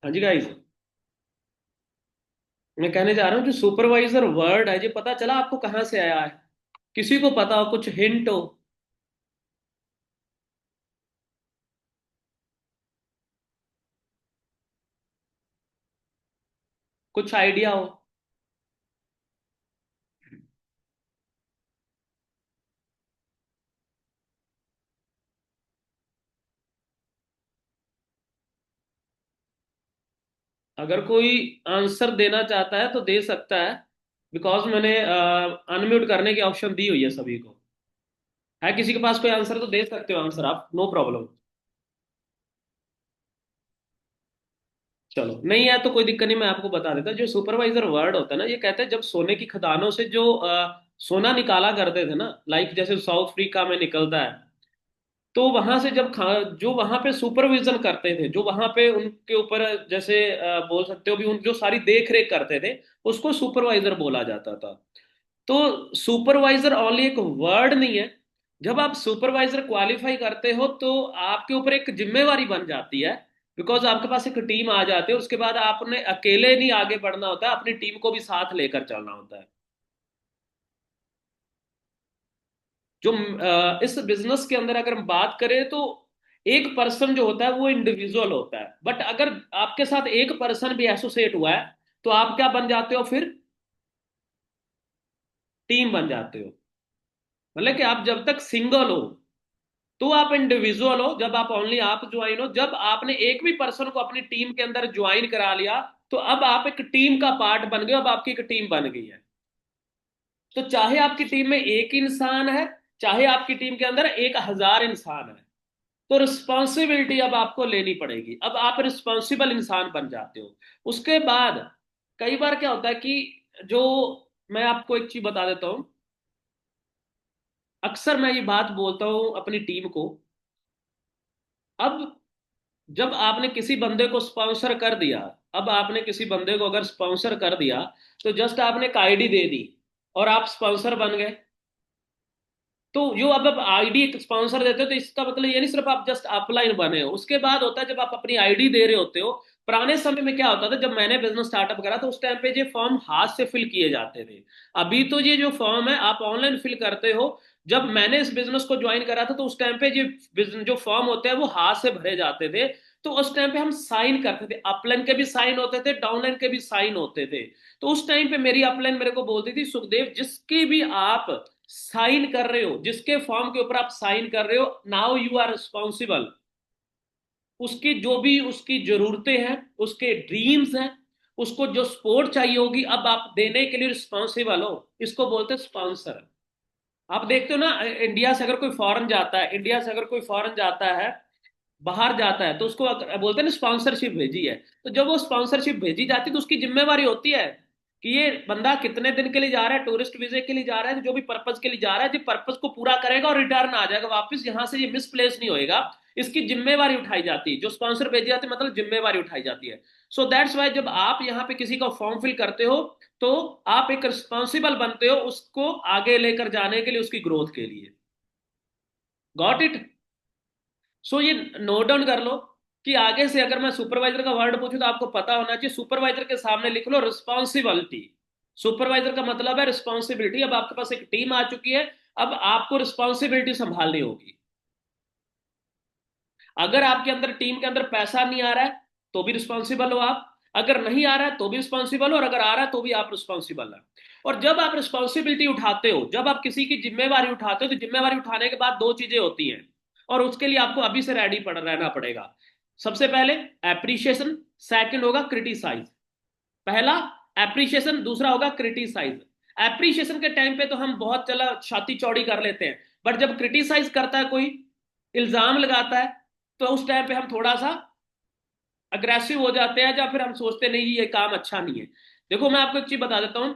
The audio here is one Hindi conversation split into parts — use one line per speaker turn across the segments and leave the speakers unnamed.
हाँ जी गाइस। मैं कहने जा रहा हूँ जो सुपरवाइजर वर्ड है, ये पता चला आपको कहाँ से आया है? किसी को पता हो, कुछ हिंट हो? कुछ आइडिया हो? अगर कोई आंसर देना चाहता है तो दे सकता है। बिकॉज मैंने अनम्यूट करने की ऑप्शन दी हुई है सभी को। है किसी के पास कोई आंसर तो दे सकते हो आंसर आप, नो प्रॉब्लम। चलो नहीं है तो कोई दिक्कत नहीं, मैं आपको बता देता। जो सुपरवाइजर वर्ड होता है ना, ये कहते हैं जब सोने की खदानों से जो सोना निकाला करते थे ना, लाइक जैसे साउथ अफ्रीका में निकलता है। तो वहां से जब जो वहां पे सुपरविजन करते थे, जो वहां पे उनके ऊपर जैसे बोल सकते हो भी, उन जो सारी देख रेख करते थे, उसको सुपरवाइजर बोला जाता था। तो सुपरवाइजर ओनली एक वर्ड नहीं है। जब आप सुपरवाइजर क्वालिफाई करते हो तो आपके ऊपर एक जिम्मेवारी बन जाती है। बिकॉज आपके पास एक टीम आ जाती है, उसके बाद आपने अकेले नहीं आगे बढ़ना होता है, अपनी टीम को भी साथ लेकर चलना होता है। जो इस बिजनेस के अंदर अगर हम बात करें तो एक पर्सन जो होता है वो इंडिविजुअल होता है, बट अगर आपके साथ एक पर्सन भी एसोसिएट हुआ है तो आप क्या बन जाते हो फिर? टीम बन जाते हो। मतलब कि आप जब तक सिंगल हो तो आप इंडिविजुअल हो, जब आप ओनली आप ज्वाइन हो, जब आपने एक भी पर्सन को अपनी टीम के अंदर ज्वाइन करा लिया तो अब आप एक टीम का पार्ट बन गए हो, अब आपकी एक टीम बन गई है। तो चाहे आपकी टीम में एक इंसान है, चाहे आपकी टीम के अंदर 1,000 इंसान है, तो रिस्पॉन्सिबिलिटी अब आपको लेनी पड़ेगी। अब आप रिस्पॉन्सिबल इंसान बन जाते हो। उसके बाद कई बार क्या होता है कि जो, मैं आपको एक चीज बता देता हूं। अक्सर मैं ये बात बोलता हूं अपनी टीम को। अब जब आपने किसी बंदे को स्पॉन्सर कर दिया, अब आपने किसी बंदे को अगर स्पॉन्सर कर दिया, तो जस्ट आपने एक आईडी दे दी और आप स्पॉन्सर बन गए। तो जो अब आईडी एक स्पॉन्सर देते हो तो इसका मतलब ये नहीं सिर्फ आप जस्ट अपलाइन बने हो। उसके बाद होता है जब आप अपनी आईडी दे रहे होते हो। पुराने समय में क्या होता था, जब मैंने बिजनेस स्टार्टअप करा तो उस टाइम पे ये फॉर्म हाथ से फिल किए जाते थे। अभी तो ये जो फॉर्म है आप ऑनलाइन फिल करते हो। जब मैंने इस बिजनेस को ज्वाइन करा था तो उस टाइम पे ये जो फॉर्म होते हैं वो हाथ से भरे जाते थे। तो उस टाइम पे हम साइन करते थे, अपलाइन के भी साइन होते थे, डाउनलाइन के भी साइन होते थे। तो उस टाइम पे मेरी अपलाइन मेरे को बोलती थी, सुखदेव जिसकी भी आप साइन कर रहे हो, जिसके फॉर्म के ऊपर आप साइन कर रहे हो, नाउ यू आर रिस्पॉन्सिबल। उसकी जो भी उसकी जरूरतें हैं, उसके ड्रीम्स हैं, उसको जो सपोर्ट चाहिए होगी, अब आप देने के लिए रिस्पॉन्सिबल हो। इसको बोलते हैं स्पॉन्सर। आप देखते हो ना, इंडिया से अगर कोई फॉरेन जाता है, इंडिया से अगर कोई फॉरेन जाता है, बाहर जाता है, तो उसको बोलते हैं ना स्पॉन्सरशिप भेजी है। तो जब वो स्पॉन्सरशिप भेजी जाती है तो उसकी जिम्मेवारी होती है कि ये बंदा कितने दिन के लिए जा रहा है, टूरिस्ट वीजे के लिए जा रहा है, जो भी पर्पज के लिए जा रहा है, जो पर्पज को पूरा करेगा और रिटर्न आ जाएगा वापस, यहाँ से ये मिसप्लेस नहीं होएगा। इसकी जिम्मेवारी उठाई जाती है, जो स्पॉन्सर भेजी जाती है मतलब जिम्मेवारी उठाई जाती है। सो दैट्स वाई जब आप यहाँ पे किसी का फॉर्म फिल करते हो तो आप एक रिस्पॉन्सिबल बनते हो उसको आगे लेकर जाने के लिए, उसकी ग्रोथ के लिए। Got it? सो ये नोट डाउन कर लो कि आगे से अगर मैं सुपरवाइजर का वर्ड पूछूं तो आपको पता होना चाहिए, सुपरवाइजर के सामने लिख लो रिस्पॉन्सिबिलिटी। सुपरवाइजर का मतलब है रिस्पॉन्सिबिलिटी। अब आपके पास एक टीम आ चुकी है, अब आपको रिस्पॉन्सिबिलिटी संभालनी होगी। अगर आपके अंदर टीम के अंदर पैसा नहीं आ रहा है तो भी रिस्पॉन्सिबल हो आप, अगर नहीं आ रहा है तो भी रिस्पॉन्सिबल हो, और अगर आ रहा है तो भी आप रिस्पॉन्सिबल है। और जब आप रिस्पॉन्सिबिलिटी उठाते हो, जब आप किसी की जिम्मेवारी उठाते हो, तो जिम्मेवारी उठाने के बाद दो चीजें होती हैं, और उसके लिए आपको अभी से रेडी पड़ रहना पड़ेगा। सबसे पहले एप्रिशिएशन, सेकंड होगा क्रिटिसाइज। पहला एप्रिशिएशन, दूसरा होगा क्रिटिसाइज। एप्रिशिएशन के टाइम पे तो हम बहुत चला छाती चौड़ी कर लेते हैं, बट जब क्रिटिसाइज करता है कोई, इल्जाम लगाता है, तो उस टाइम पे हम थोड़ा सा अग्रेसिव हो जाते हैं, या फिर हम सोचते नहीं ये काम अच्छा नहीं है। देखो मैं आपको एक चीज बता देता हूं।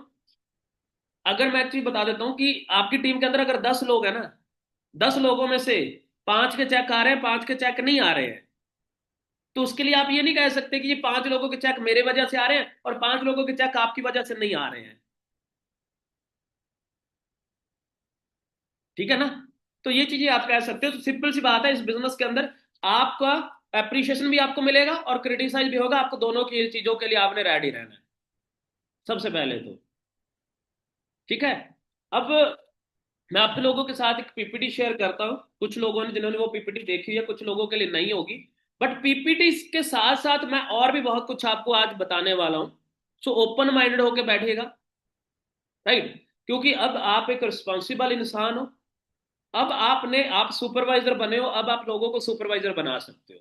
अगर मैं एक चीज बता देता हूं कि आपकी टीम के अंदर अगर 10 लोग हैं ना, 10 लोगों में से 5 के चेक आ रहे हैं, 5 के चेक नहीं आ रहे हैं, तो उसके लिए आप ये नहीं कह सकते कि ये 5 लोगों के चेक मेरे वजह से आ रहे हैं और 5 लोगों के चेक आपकी वजह से नहीं आ रहे हैं। ठीक है ना? तो ये चीजें आप कह सकते हो। तो सिंपल सी बात है इस बिजनेस के अंदर, आपका अप्रिशिएशन भी आपको मिलेगा और क्रिटिसाइज भी होगा, आपको दोनों की चीजों के लिए आपने रेडी रहना है सबसे पहले तो। ठीक है। अब मैं आप लोगों के साथ एक पीपीटी शेयर करता हूं, कुछ लोगों ने जिन्होंने वो पीपीटी देखी है, कुछ लोगों के लिए नहीं होगी, बट पीपीटी के साथ साथ मैं और भी बहुत कुछ आपको आज बताने वाला हूं। सो ओपन माइंडेड होके बैठिएगा, राइट। क्योंकि अब आप एक रिस्पॉन्सिबल इंसान हो, अब आपने आप सुपरवाइजर बने हो, अब आप लोगों को सुपरवाइजर बना सकते हो।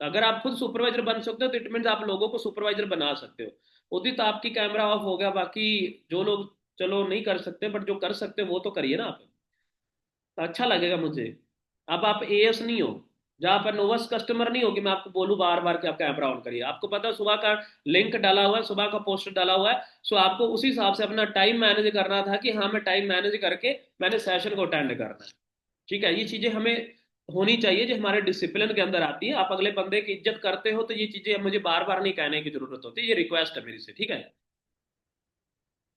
अगर आप खुद सुपरवाइजर बन सकते हो तो इट मीन आप लोगों को सुपरवाइजर बना सकते हो। उदित आपकी कैमरा ऑफ हो गया, बाकी जो लोग चलो नहीं कर सकते, बट जो कर सकते हो वो तो करिए ना आप। अच्छा लगेगा मुझे। अब आप एएस नहीं हो, जहां पर नोवस कस्टमर नहीं होगी मैं आपको बोलूं बार बार कि आप कैमरा ऑन करिए, आपको पता है सुबह का लिंक डाला हुआ है, सुबह का पोस्टर डाला हुआ है। सो आपको उसी हिसाब से अपना टाइम मैनेज करना था कि हाँ मैं टाइम मैनेज करके मैंने सेशन को अटेंड करना है। ठीक है, ये चीजें हमें होनी चाहिए जो हमारे डिसिप्लिन के अंदर आती है। आप अगले बंदे की इज्जत करते हो तो ये चीजें मुझे बार बार नहीं कहने की जरूरत होती, ये रिक्वेस्ट है मेरी से, ठीक है।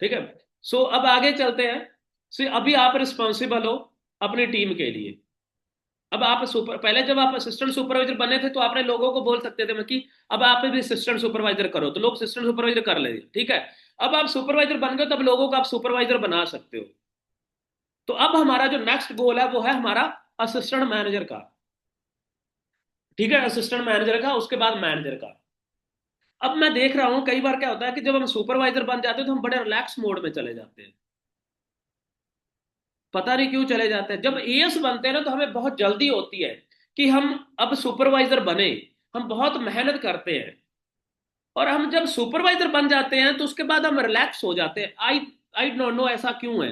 ठीक है। सो अब आगे चलते हैं। सो अभी आप रिस्पॉन्सिबल हो अपनी टीम के लिए। अब आप सुपर पहले जब आप असिस्टेंट सुपरवाइजर बने थे तो आपने लोगों को बोल सकते थे कि अब आप भी असिस्टेंट सुपरवाइजर करो, तो लोग असिस्टेंट सुपरवाइजर कर ले, ठीक है। अब आप सुपरवाइजर बन गए तब लोगों को आप सुपरवाइजर बना सकते हो। तो अब हमारा जो नेक्स्ट गोल है वो है हमारा असिस्टेंट मैनेजर का। ठीक है, असिस्टेंट मैनेजर का, उसके बाद मैनेजर का। अब मैं देख रहा हूं कई बार क्या होता है कि जब हम सुपरवाइजर बन जाते हैं तो हम बड़े रिलैक्स मोड में चले जाते हैं, पता नहीं क्यों चले जाते हैं। जब एएस बनते हैं ना तो हमें बहुत जल्दी होती है कि हम अब सुपरवाइजर बने, हम बहुत मेहनत करते हैं, और हम जब सुपरवाइजर बन जाते हैं तो उसके बाद हम रिलैक्स हो जाते हैं। आई आई डोंट नो ऐसा क्यों है।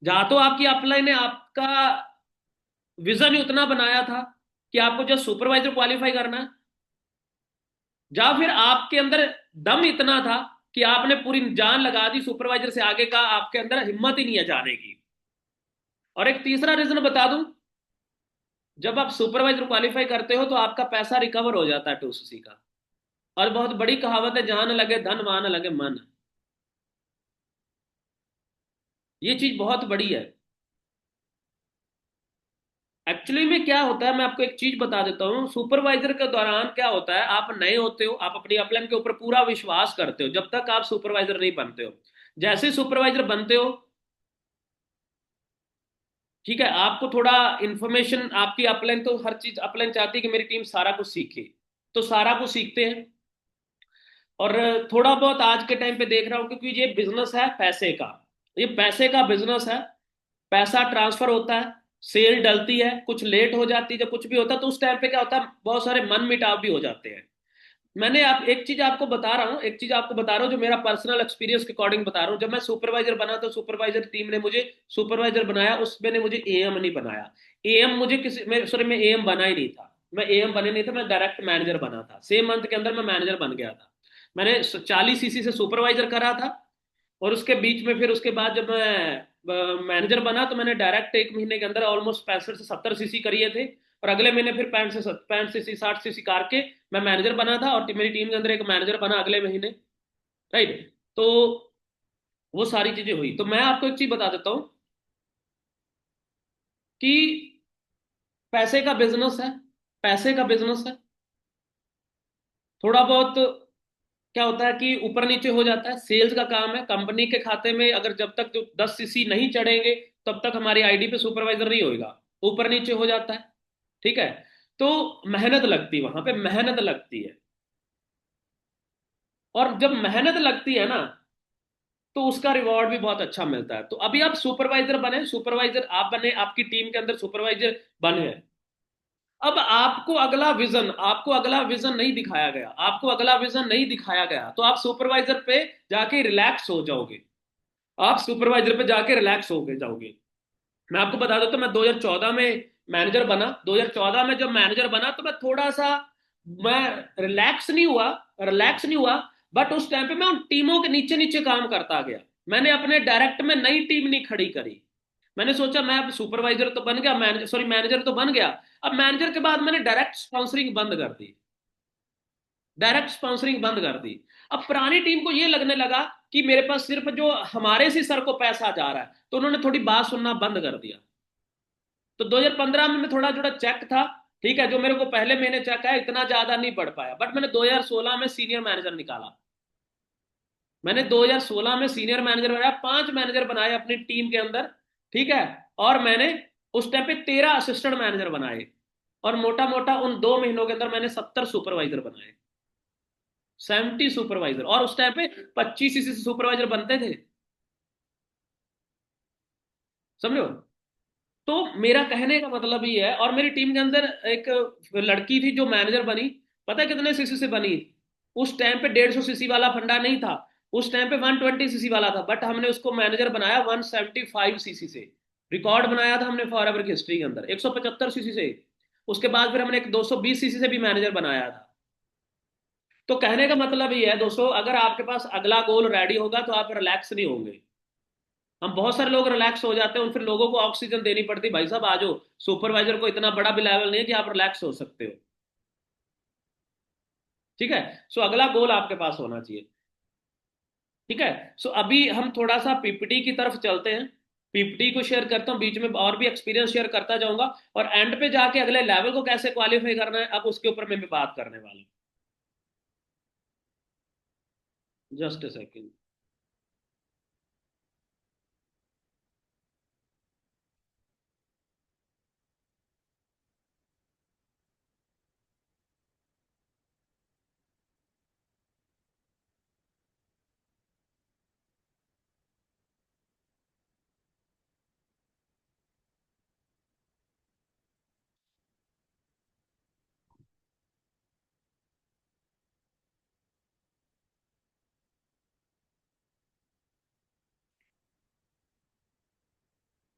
जहां तो आपकी अपलाइन ने आपका विजन ही उतना बनाया था कि आपको जस्ट सुपरवाइजर क्वालिफाई करना है, या फिर आपके अंदर दम इतना था कि आपने पूरी जान लगा दी सुपरवाइजर से आगे का, आपके अंदर हिम्मत ही नहीं है जाने की। और एक तीसरा रीजन बता दूं, जब आप सुपरवाइजर क्वालिफाई करते हो तो आपका पैसा रिकवर हो जाता है टूसीसी का। और बहुत बड़ी कहावत है, जहां न लगे धन वहां न लगे मन। ये चीज बहुत बड़ी है। एक्चुअली में क्या होता है मैं आपको एक चीज बता देता हूँ, सुपरवाइजर के दौरान क्या होता है, आप नए होते हो, आप अपनी अपलाइन के ऊपर पूरा विश्वास करते हो जब तक आप सुपरवाइजर नहीं बनते हो। जैसे सुपरवाइजर बनते हो, ठीक है, आपको थोड़ा इंफॉर्मेशन, आपकी अपलाइन तो हर चीज अपलाइन चाहती है कि मेरी टीम सारा कुछ सीखे, तो सारा कुछ सीखते हैं। और थोड़ा बहुत आज के टाइम पे देख रहा हूँ क्योंकि ये बिजनेस है पैसे का, ये पैसे का बिजनेस है। पैसा ट्रांसफर होता है, सेल डलती है, कुछ लेट हो जाती है, जब कुछ भी होता है तो उस टाइम पे क्या होता है, बहुत सारे मन मिटाव भी हो जाते हैं। मैंने आप एक चीज आपको बता रहा हूँ, एक चीज आपको बता रहा हूँ जो मेरा पर्सनल एक्सपीरियंस के अकॉर्डिंग बता रहा हूँ। जब मैं सुपरवाइजर बना तो सुपरवाइजर टीम ने मुझे सुपरवाइजर बनाया, उसमें ने मुझे एएम नहीं बनाया। एएम मुझे किसी मैं सॉरी मैं एएम बना ही नहीं था, मैं एएम बने नहीं था, मैं डायरेक्ट मैनेजर बना था। सेम मंथ के अंदर मैं मैनेजर बन गया था। मैंने 40 सीसी से सुपरवाइजर करा था, और उसके बीच में फिर उसके बाद जब मैं मैनेजर बना तो मैंने डायरेक्ट 1 महीने के अंदर ऑलमोस्ट 65 से 70 सीसी करिए थे। और अगले महीने फिर 65 सीसी 60 सीसी करके मैं मैनेजर बना था, और मेरी टीम के अंदर एक मैनेजर बना अगले महीने, राइट। तो वो सारी चीजें हुई। तो मैं आपको एक चीज बता देता हूँ कि पैसे का बिजनेस है, पैसे का बिजनेस है। थोड़ा बहुत क्या होता है कि ऊपर नीचे हो जाता है, सेल्स का काम है। कंपनी के खाते में अगर जब तक जो 10 सीसी नहीं चढ़ेंगे तब तक हमारी आईडी पे सुपरवाइजर नहीं होएगा, ऊपर नीचे हो जाता है। ठीक है। तो मेहनत लगती है, वहां पे मेहनत लगती है, और जब मेहनत लगती है ना तो उसका रिवॉर्ड भी बहुत अच्छा मिलता है। तो अभी आप सुपरवाइजर बने, सुपरवाइजर आप बने, आपकी टीम के अंदर सुपरवाइजर बने। अब आपको अगला विजन नहीं दिखाया गया, आपको अगला विजन नहीं दिखाया गया, तो आप सुपरवाइजर पे जाके रिलैक्स हो जाओगे, आप सुपरवाइजर पे जाके रिलैक्स हो गए जाओगे। मैं आपको बता देता हूं, मैं 2014 में मैनेजर बना। 2014 में जब मैनेजर बना तो मैं थोड़ा सा मैं रिलैक्स नहीं हुआ, बट उस टाइम पे मैं उन टीमों के नीचे नीचे काम करता गया। मैंने अपने डायरेक्ट में नई टीम नहीं खड़ी करी। मैंने सोचा मैं अब सुपरवाइजर तो बन गया, मैनेजर तो बन गया। अब मैनेजर के बाद मैंने डायरेक्ट स्पॉन्सरिंग बंद कर दी, डायरेक्ट स्पॉन्सरिंग बंद कर दी। अब पुरानी टीम को ये लगने लगा कि मेरे पास सिर्फ जो हमारे से सर को पैसा जा रहा है, तो उन्होंने थोड़ी बात सुनना बंद कर दिया। तो 2015 में मैं थोड़ा थोड़ा चेक था ठीक है, जो मेरे को पहले महीने चेक है इतना ज्यादा नहीं बढ़ पाया, बट मैंने 2016 में सीनियर मैनेजर निकाला। मैंने 2016 में सीनियर मैनेजर बनाया, 5 मैनेजर बनाए अपनी टीम के अंदर। ठीक है। और मैंने उस टाइम पे 13 असिस्टेंट मैनेजर बनाए। और मोटा मोटा उन 2 महीनों के अंदर मैंने 70 सुपरवाइजर बनाए। 70 सुपरवाइजर, और उस टाइम पे 25 इसी सुपरवाइजर बनते थे। समझो। तो मेरा कहने का मतलब ये है, और मेरी टीम के अंदर एक लड़की थी जो मैनेजर बनी। पता है कितने सीसी से बनी? उस टाइम पे 150 सीसी वाला फंडा नहीं था। उस टाइम पे 120 सीसी वाला था, बट हमने उसको मैनेजर बनाया 175 सीसी से। रिकॉर्ड बनाया था हमने फॉर एवर की हिस्ट्री के अंदर 175 सीसी से। उसके बाद फिर हमने एक 220 सीसी से भी मैनेजर बनाया था। तो कहने का मतलब ये है दोस्तों, अगर आपके पास अगला गोल रेडी होगा तो आप रिलैक्स नहीं होंगे। हम बहुत सारे लोग रिलैक्स हो जाते हैं, फिर लोगों को ऑक्सीजन देनी पड़ती है, भाई साहब आ जाओ। सुपरवाइजर को इतना बड़ा भी लेवल नहीं है कि आप रिलैक्स हो सकते हो। ठीक है। सो अगला गोल आपके पास होना चाहिए। ठीक है। सो अभी हम थोड़ा सा पीपीटी की तरफ चलते हैं। पीपीटी को शेयर करता हूँ, बीच में और भी एक्सपीरियंस शेयर करता जाऊंगा। और एंड पे जाके अगले लेवल को कैसे क्वालिफाई करना है, अब उसके ऊपर मैं भी बात करने वाला हूँ। Just a second.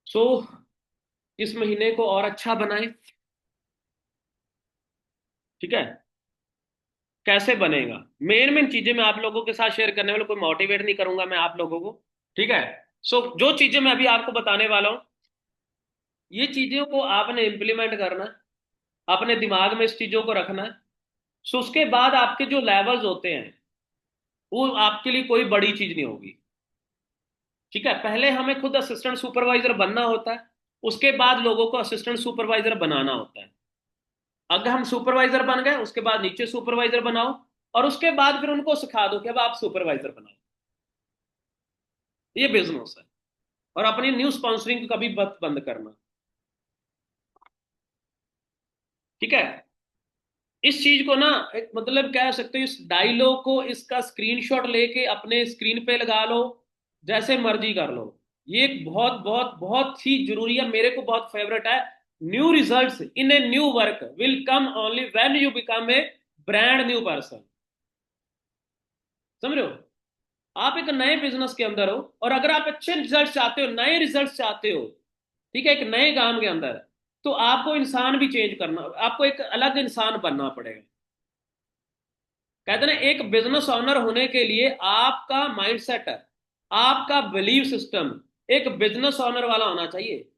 सो इस महीने को और अच्छा बनाए। ठीक है। कैसे बनेगा? मेन मेन चीजें मैं आप लोगों के साथ शेयर करने वाला, कोई मोटिवेट नहीं करूंगा मैं आप लोगों को। ठीक है। सो जो चीजें मैं अभी आपको बताने वाला हूँ, ये चीजों को आपने इंप्लीमेंट करना है। अपने दिमाग में इस चीजों को रखना है। सो उसके बाद आपके जो लेवल्स होते हैं, वो आपके लिए कोई बड़ी चीज नहीं होगी। ठीक है। पहले हमें खुद असिस्टेंट सुपरवाइजर बनना होता है, उसके बाद लोगों को असिस्टेंट सुपरवाइजर बनाना होता है। अगर हम सुपरवाइजर बन गए, उसके बाद नीचे सुपरवाइजर बनाओ। और उसके बाद फिर उनको सिखा दो कि अब आप सुपरवाइजर बनाओ। ये बिजनेस है। और अपनी न्यू स्पॉन्सरिंग कभी मत बंद करना। ठीक है। इस चीज को ना, एक मतलब कह सकते हो, इस डायलॉग को, इसका स्क्रीनशॉट लेके अपने स्क्रीन पे लगा लो, जैसे मर्जी कर लो। ये एक बहुत बहुत बहुत ही जरूरी है, मेरे को बहुत फेवरेट है। New results in a new work will come only when you become a brand new person. समझ रहे हो? आप एक नए बिजनेस के अंदर हो, और अगर आप अच्छे रिजल्ट चाहते हो, नए रिजल्ट चाहते हो, ठीक है, एक नए काम के अंदर, तो आपको इंसान भी चेंज करना, आपको एक अलग इंसान बनना पड़ेगा। कहते हैं ना, एक बिजनेस ओनर होने के लिए आपका माइंडसेट है, आपका बिलीव सिस्टम एक बिजनेस ओनर वाला होना चाहिए।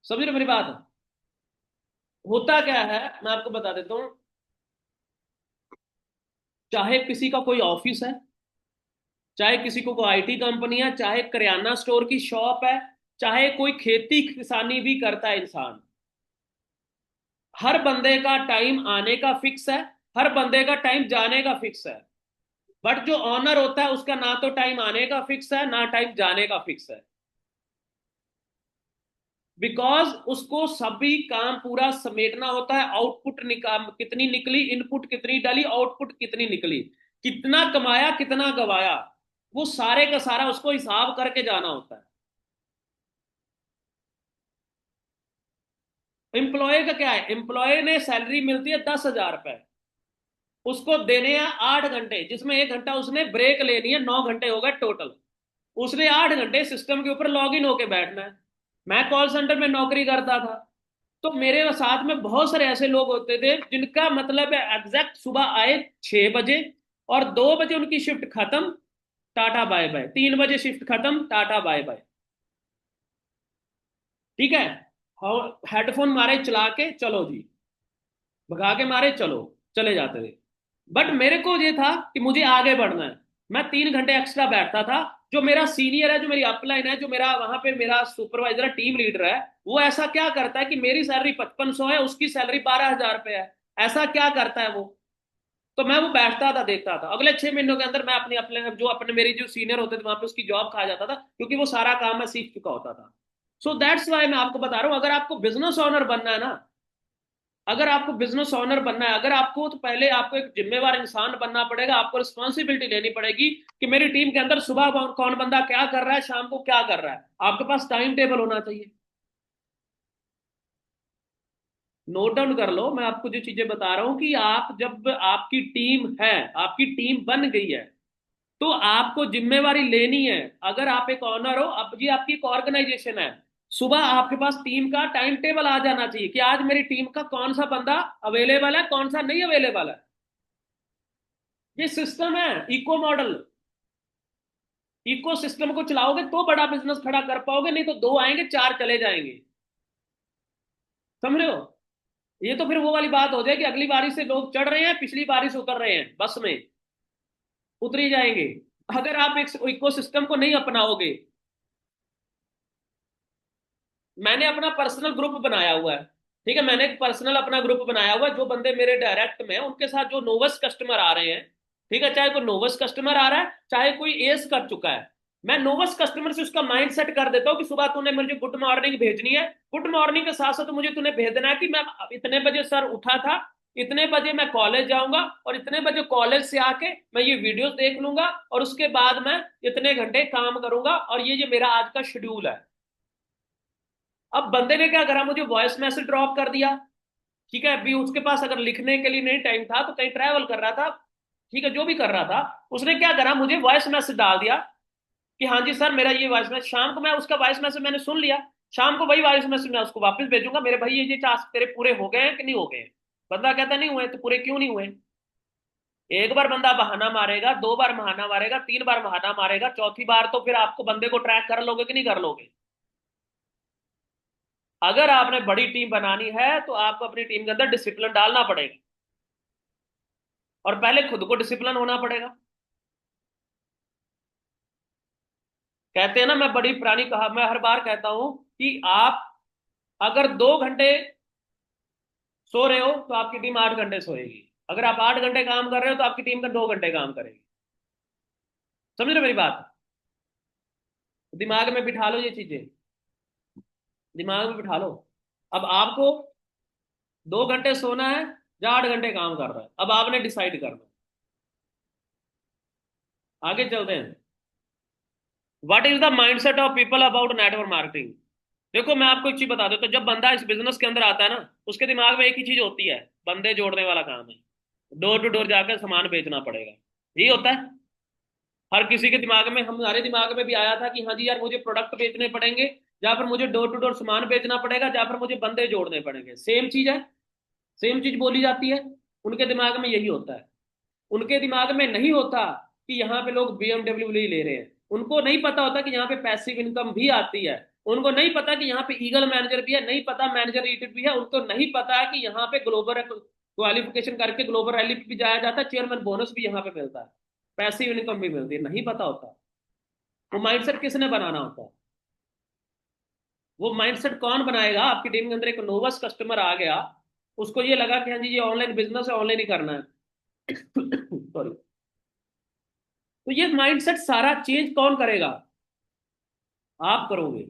समझ रहे हो मेरी बात? होता क्या है, मैं आपको बता देता हूँ। चाहे किसी का कोई ऑफिस है, चाहे किसी को कोई आईटी कंपनी है, चाहे किराना स्टोर की शॉप है, चाहे कोई खेती किसानी भी करता है इंसान, हर बंदे का टाइम आने का फिक्स है, हर बंदे का टाइम जाने का फिक्स है। बट जो ऑनर होता है उसका ना तो टाइम आने का फिक्स है, ना टाइम जाने का फिक्स है। बिकॉज उसको सभी काम पूरा समेटना होता है। आउटपुट निकाल कितनी निकली, इनपुट कितनी डाली, आउटपुट कितनी निकली, कितना कमाया, कितना गवाया, वो सारे का सारा उसको हिसाब करके जाना होता है। एम्प्लॉय का क्या है? एम्प्लॉय ने सैलरी मिलती है 10,000 रुपए, उसको देने हैं 8 घंटे, जिसमें 1 घंटा उसने ब्रेक लेनी है, 9 घंटे हो गए टोटल। उसने 8 घंटे सिस्टम के ऊपर लॉग इन होके बैठना है। मैं कॉल सेंटर में नौकरी करता था, तो मेरे साथ में बहुत सारे ऐसे लोग होते थे जिनका मतलब है एग्जैक्ट सुबह आए 6 बजे, और 2 बजे उनकी शिफ्ट खत्म, टाटा बाय बाय, 3 बजे शिफ्ट खत्म, टाटा बाय बाय। ठीक है। हेडफोन मारे चला के चलो जी, भगा के मारे चलो, चले जाते थे। बट मेरे को ये था कि मुझे आगे बढ़ना है। मैं 3 घंटे एक्स्ट्रा बैठता था, जो मेरा सीनियर है, जो मेरी अपलाइन है, जो मेरा वहां पे मेरा सुपरवाइजर है, टीम लीडर है, वो ऐसा क्या करता है कि मेरी सैलरी 5500 है, उसकी सैलरी 12,000 रुपये है? ऐसा क्या करता है वो? तो मैं वो बैठता था, देखता था। अगले 6 महीनों के अंदर मैं अपनी अपने जो अपने मेरी जो सीनियर होते थे वहां पे उसकी जॉब खा जाता था, क्योंकि वो सारा काम मैं सीख चुका होता था। सो दैट्स वाई मैं आपको बता रहा हूं, अगर आपको बिजनेस ओनर बनना है ना, अगर आपको बिजनेस ओनर बनना है, अगर आपको, तो पहले आपको एक जिम्मेवार इंसान बनना पड़ेगा। आपको रिस्पॉन्सिबिलिटी लेनी पड़ेगी कि मेरी टीम के अंदर सुबह कौन कौन बंदा क्या कर रहा है, शाम को क्या कर रहा है। आपके पास टाइम टेबल होना चाहिए। नोट डाउन कर लो, मैं आपको जो चीजें बता रहा हूं कि आप जब आपकी टीम है, आपकी टीम बन गई है, तो आपको जिम्मेवारी लेनी है। अगर आप एक ऑनर हो, अब जी आपकी एक ऑर्गेनाइजेशन है, सुबह आपके पास टीम का टाइम टेबल आ जाना चाहिए कि आज मेरी टीम का कौन सा बंदा अवेलेबल है, कौन सा नहीं अवेलेबल है। ये सिस्टम है, इको मॉडल। इको सिस्टम को चलाओगे तो बड़ा बिजनेस खड़ा कर पाओगे, नहीं तो दो आएंगे चार चले जाएंगे। समझ रहे हो? ये तो फिर वो वाली बात हो जाएगी, अगली बारी से लोग चढ़ रहे हैं, पिछली बारी से उतर रहे हैं, बस में उतर ही जाएंगे। अगर आप एक इको सिस्टम को नहीं अपनाओगे। मैंने अपना पर्सनल ग्रुप बनाया हुआ है, ठीक है, मैंने एक पर्सनल अपना ग्रुप बनाया हुआ है। जो बंदे मेरे डायरेक्ट में हैं, उनके साथ जो नोवस कस्टमर आ रहे हैं, ठीक है, चाहे कोई नोवस कस्टमर आ रहा है, चाहे कोई एस कर चुका है, मैं नोवस कस्टमर से उसका माइंड सेट कर देता हूँ कि सुबह तूने मुझे गुड मॉर्निंग भेजनी है। गुड मॉर्निंग के साथ साथ मुझे तूने भेज देना है कि मैं इतने बजे सर उठा था, इतने बजे मैं कॉलेज जाऊंगा, और इतने बजे कॉलेज से आके मैं ये वीडियोस देख लूंगा, और उसके बाद मैं इतने घंटे काम करूंगा, और ये मेरा आज का शेड्यूल है। अब बंदे ने क्या करा, मुझे वॉइस मैसेज ड्रॉप कर दिया, ठीक है, अभी उसके पास अगर लिखने के लिए नहीं टाइम था, तो कहीं ट्रैवल कर रहा था, ठीक है, जो भी कर रहा था, उसने क्या करा, मुझे वॉइस मैसेज डाल दिया कि हाँ जी सर मेरा ये वॉइस मैसेज। शाम को मैं उसका वॉइस मैसेज मैंने सुन लिया, शाम को वही वॉइस मैसेज मैं उसको वापस भेजूंगा, मेरे भाई ये टास्क तेरे पूरे हो गए हैं कि नहीं हो गए हैं? बंदा कहता नहीं हुए, तो पूरे क्यों नहीं हुए? एक बार बंदा बहाना मारेगा, दो बार बहाना मारेगा, तीन बार बहाना मारेगा, चौथी बार तो फिर आपको बंदे को ट्रैक कर लोगे कि नहीं कर लोगे? अगर आपने बड़ी टीम बनानी है, तो आपको अपनी टीम के अंदर डिसिप्लिन डालना पड़ेगा, और पहले खुद को डिसिप्लिन होना पड़ेगा। कहते हैं ना, मैं बड़ी पुरानी कहा, मैं हर बार कहता हूं कि आप अगर 2 घंटे सो रहे हो, तो आपकी टीम 8 घंटे सोएगी। अगर आप 8 घंटे काम कर रहे हो, तो आपकी टीम का 2 घंटे काम करेगी। समझ रहे हो मेरी बात? दिमाग में बिठा लो ये चीजें, दिमाग में बिठा लो। अब आपको 2 घंटे सोना है या 8 घंटे काम कर रहा है, अब आपने डिसाइड करना। आगे चलते हैं। What is the mindset of people about network marketing? देखो मैं आपको एक चीज बता दूं, तो जब बंदा इस बिजनेस के अंदर आता है ना, उसके दिमाग में एक ही चीज होती है, बंदे जोड़ने वाला काम है, डोर टू डोर जाकर सामान बेचना पड़ेगा। यही होता है हर किसी के दिमाग में। हमारे दिमाग में भी आया था कि हाँ जी यार, मुझे प्रोडक्ट बेचने पड़ेंगे, या फिर मुझे डोर टू डोर सामान बेचना पड़ेगा, या फिर मुझे बंदे जोड़ने पड़ेंगे। सेम चीज है, सेम चीज बोली जाती है। उनके दिमाग में यही होता है। उनके दिमाग में नहीं होता कि यहाँ पे लोग BMW ले रहे हैं। उनको नहीं पता होता कि यहाँ पे पैसिव इनकम भी आती है। उनको नहीं पता कि यहाँ पे ईगल मैनेजर भी है, नहीं पता मैनेजर रेटेड भी है। उनको नहीं पता कि यहाँ पे ग्लोबल क्वालिफिकेशन करके ग्लोबल रैली पे भी जाया जाता है, चेयरमैन बोनस भी यहाँ पे मिलता है, पैसिव इनकम भी मिलती है, नहीं पता होता। वो माइंडसेट किसने बनाना होता है? वो माइंडसेट कौन बनाएगा? आपकी टीम के अंदर एक नोवस कस्टमर आ गया, उसको ये लगा कि हाँ जी ये ऑनलाइन बिजनेस है, ऑनलाइन ही करना है। सॉरी। तो ये माइंडसेट सारा चेंज कौन करेगा? आप करोगे।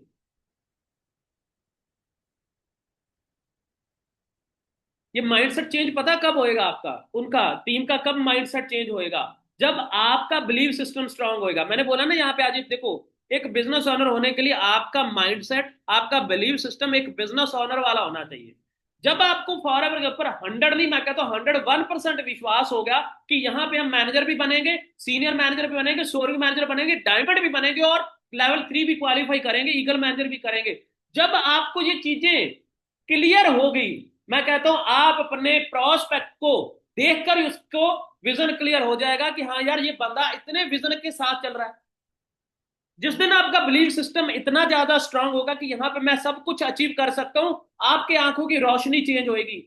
ये माइंडसेट चेंज पता कब होएगा आपका, उनका टीम का कब माइंडसेट चेंज होएगा? जब आपका बिलीव सिस्टम स्ट्रांग होएगा। मैंने बोला ना यहाँ पे आज, देखो, एक बिजनेस ओनर होने के लिए आपका माइंडसेट, आपका बिलीव सिस्टम एक बिजनेस ओनर वाला होना चाहिए। जब आपको फॉरएवर के ऊपर 100 नहीं, मैं कहता हूँ 101% विश्वास हो गया कि यहाँ पे हम मैनेजर भी बनेंगे, सीनियर मैनेजर भी बनेंगे, सोर्ग मैनेजर बनेंगे, डायमंड भी बनेंगे, और लेवल 3 भी क्वालिफाई करेंगे, ईगल मैनेजर भी करेंगे। जब आपको ये चीजें क्लियर हो गई, मैं कहता हूं आप अपने प्रोस्पेक्ट को देखकर उसको विजन क्लियर हो जाएगा कि हाँ यार ये बंदा इतने विजन के साथ चल रहा है। जिस दिन आपका बिलीफ सिस्टम इतना ज्यादा स्ट्रांग होगा कि यहां पे मैं सब कुछ अचीव कर सकता हूं, आपके आंखों की रोशनी चेंज होगी।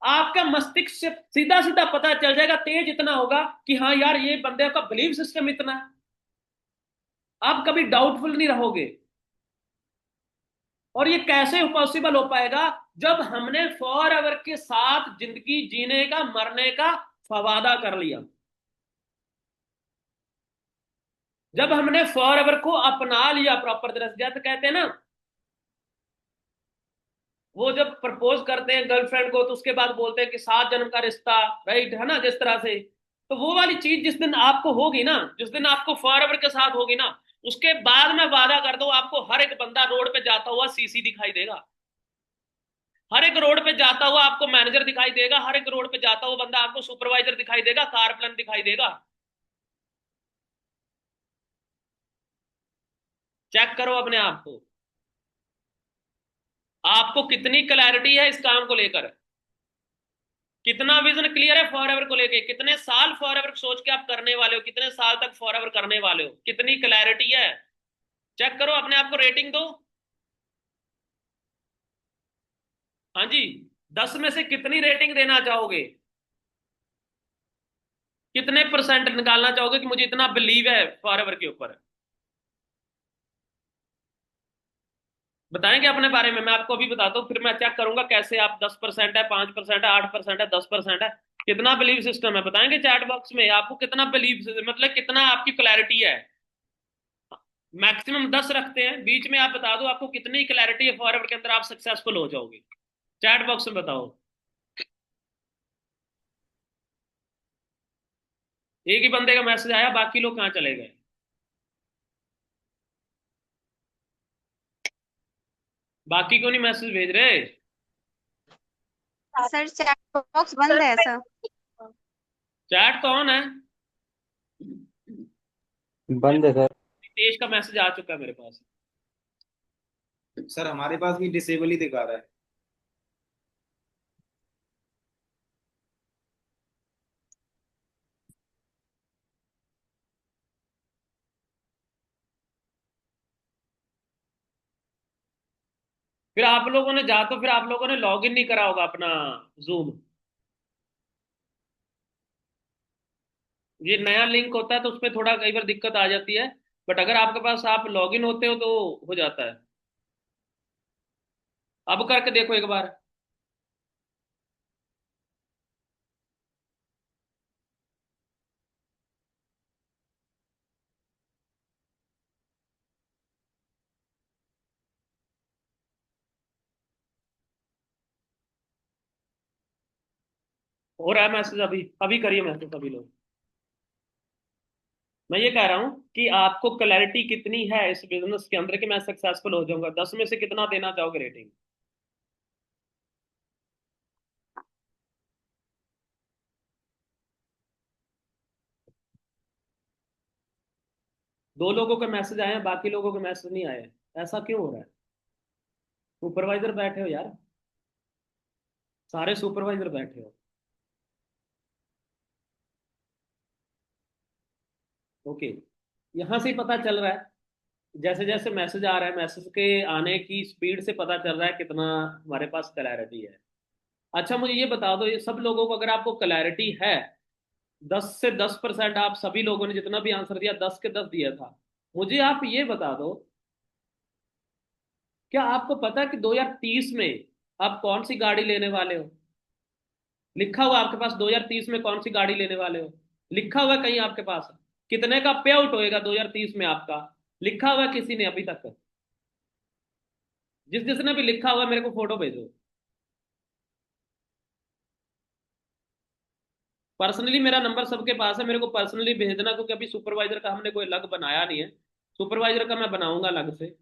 आपका मस्तिष्क से सीधा सीधा पता चल जाएगा, तेज इतना होगा कि हाँ यार ये बंदे का बिलीफ सिस्टम इतना है। आप कभी डाउटफुल नहीं रहोगे। और ये कैसे पॉसिबल हो पाएगा? जब हमने फॉर एवर के साथ जिंदगी जीने का, मरने का वादा कर लिया। जब हमने फॉर एवर को अपना लिया प्रॉपर तरह से, जैसे कहते हैं ना, वो जब प्रपोज करते हैं गर्लफ्रेंड को तो उसके बाद बोलते हैं कि 7 जन्म का रिश्ता, राइट है ना, जिस तरह से। तो वो वाली चीज जिस दिन आपको होगी ना, जिस दिन आपको फॉर एवर के साथ होगी ना, उसके बाद मैं वादा कर दूं आपको हर एक बंदा रोड पे जाता हुआ सीसी दिखाई देगा। हर एक रोड पे जाता हुआ आपको मैनेजर दिखाई देगा, हर एक रोड पे जाता हुआ बंदा आपको सुपरवाइजर दिखाई देगा, कारप्लन दिखाई देगा। चेक करो अपने आप को। आपको कितनी क्लैरिटी है इस काम को लेकर, कितना विजन क्लियर है फॉर एवर को लेके, कितने साल फॉर एवर सोच के आप करने वाले हो, कितने साल तक फॉर एवर करने वाले हो, कितनी क्लैरिटी है। चेक करो अपने आप को, रेटिंग दो। हाँ जी। 10 में से कितनी रेटिंग देना चाहोगे? कितने परसेंट निकालना चाहोगे कि मुझे इतना बिलीव है फॉर एवर के ऊपर? बताएंगे अपने बारे में, मैं आपको अभी बताता हूँ, फिर मैं चेक करूंगा कैसे आप 10% है, 5% है, 8% है, 10% है। कितना बिलीव सिस्टम है बताएंगे चैट बॉक्स में, आपको कितना बिलीव, मतलब कितना आपकी क्लैरिटी है। मैक्सिमम 10 रखते हैं, बीच में आप बता दो आपको कितनी क्लैरिटी है फॉरवर्ड के अंदर, आप सक्सेसफुल हो जाओगे। चैट बॉक्स में बताओ। एक ही बंदे का मैसेज आया, बाकी लोग कहाँ चले गए? बाकी क्यों नहीं मैसेज भेज रहे?
सर चैट बॉक्स बंद है सर।
चैट तो ऑन है।
बंद है सर।
नितेश का मैसेज आ चुका है मेरे पास।
सर हमारे पास भी डिसेबल ही दिखा रहा है।
फिर आप लोगों ने जा तो फिर आप लोगों ने लॉग इन नहीं करा होगा अपना जूम। ये नया लिंक होता है तो उसमें थोड़ा कई बार दिक्कत आ जाती है, बट अगर आपके पास आप लॉग इन होते हो तो हो जाता है। अब करके देखो एक बार। हो रहा है मैसेज, अभी अभी करिए मैसेज अभी लोग। मैं ये कह रहा हूँ कि आपको क्लैरिटी कितनी है इस बिजनेस के अंदर कि मैं सक्सेसफुल हो जाऊंगा, 10 में से कितना देना चाहोगे रेटिंग? दो लोगों के मैसेज आए हैं, बाकी लोगों के मैसेज नहीं आए। ऐसा क्यों हो रहा है? सुपरवाइजर बैठे हो यार, सारे सुपरवाइजर बैठे हो। ओके। यहां से ही पता चल रहा है, जैसे जैसे मैसेज आ रहा है, मैसेज के आने की स्पीड से पता चल रहा है कितना हमारे पास क्लैरिटी है। अच्छा मुझे ये बता दो, ये सब लोगों को अगर आपको क्लैरिटी है, 10 से 10% आप सभी लोगों ने जितना भी आंसर दिया, 10 के 10 दिया था, मुझे आप ये बता दो, क्या आपको पता है कि 2030 में आप कौन सी गाड़ी लेने वाले हो? लिखा हुआ आपके पास 2030 में कौन सी गाड़ी लेने वाले हो? लिखा हुआ है कहीं आपके पास? कितने का पे आउट होएगा 2030 में आपका? लिखा हुआ है किसी ने अभी तक? जिस जिसने भी लिखा हुआ है मेरे को फोटो भेजो। पर्सनली मेरा नंबर सबके पास है, मेरे को पर्सनली भेजना, क्योंकि अभी सुपरवाइजर का हमने कोई अलग बनाया नहीं है। सुपरवाइजर का मैं बनाऊंगा अलग से।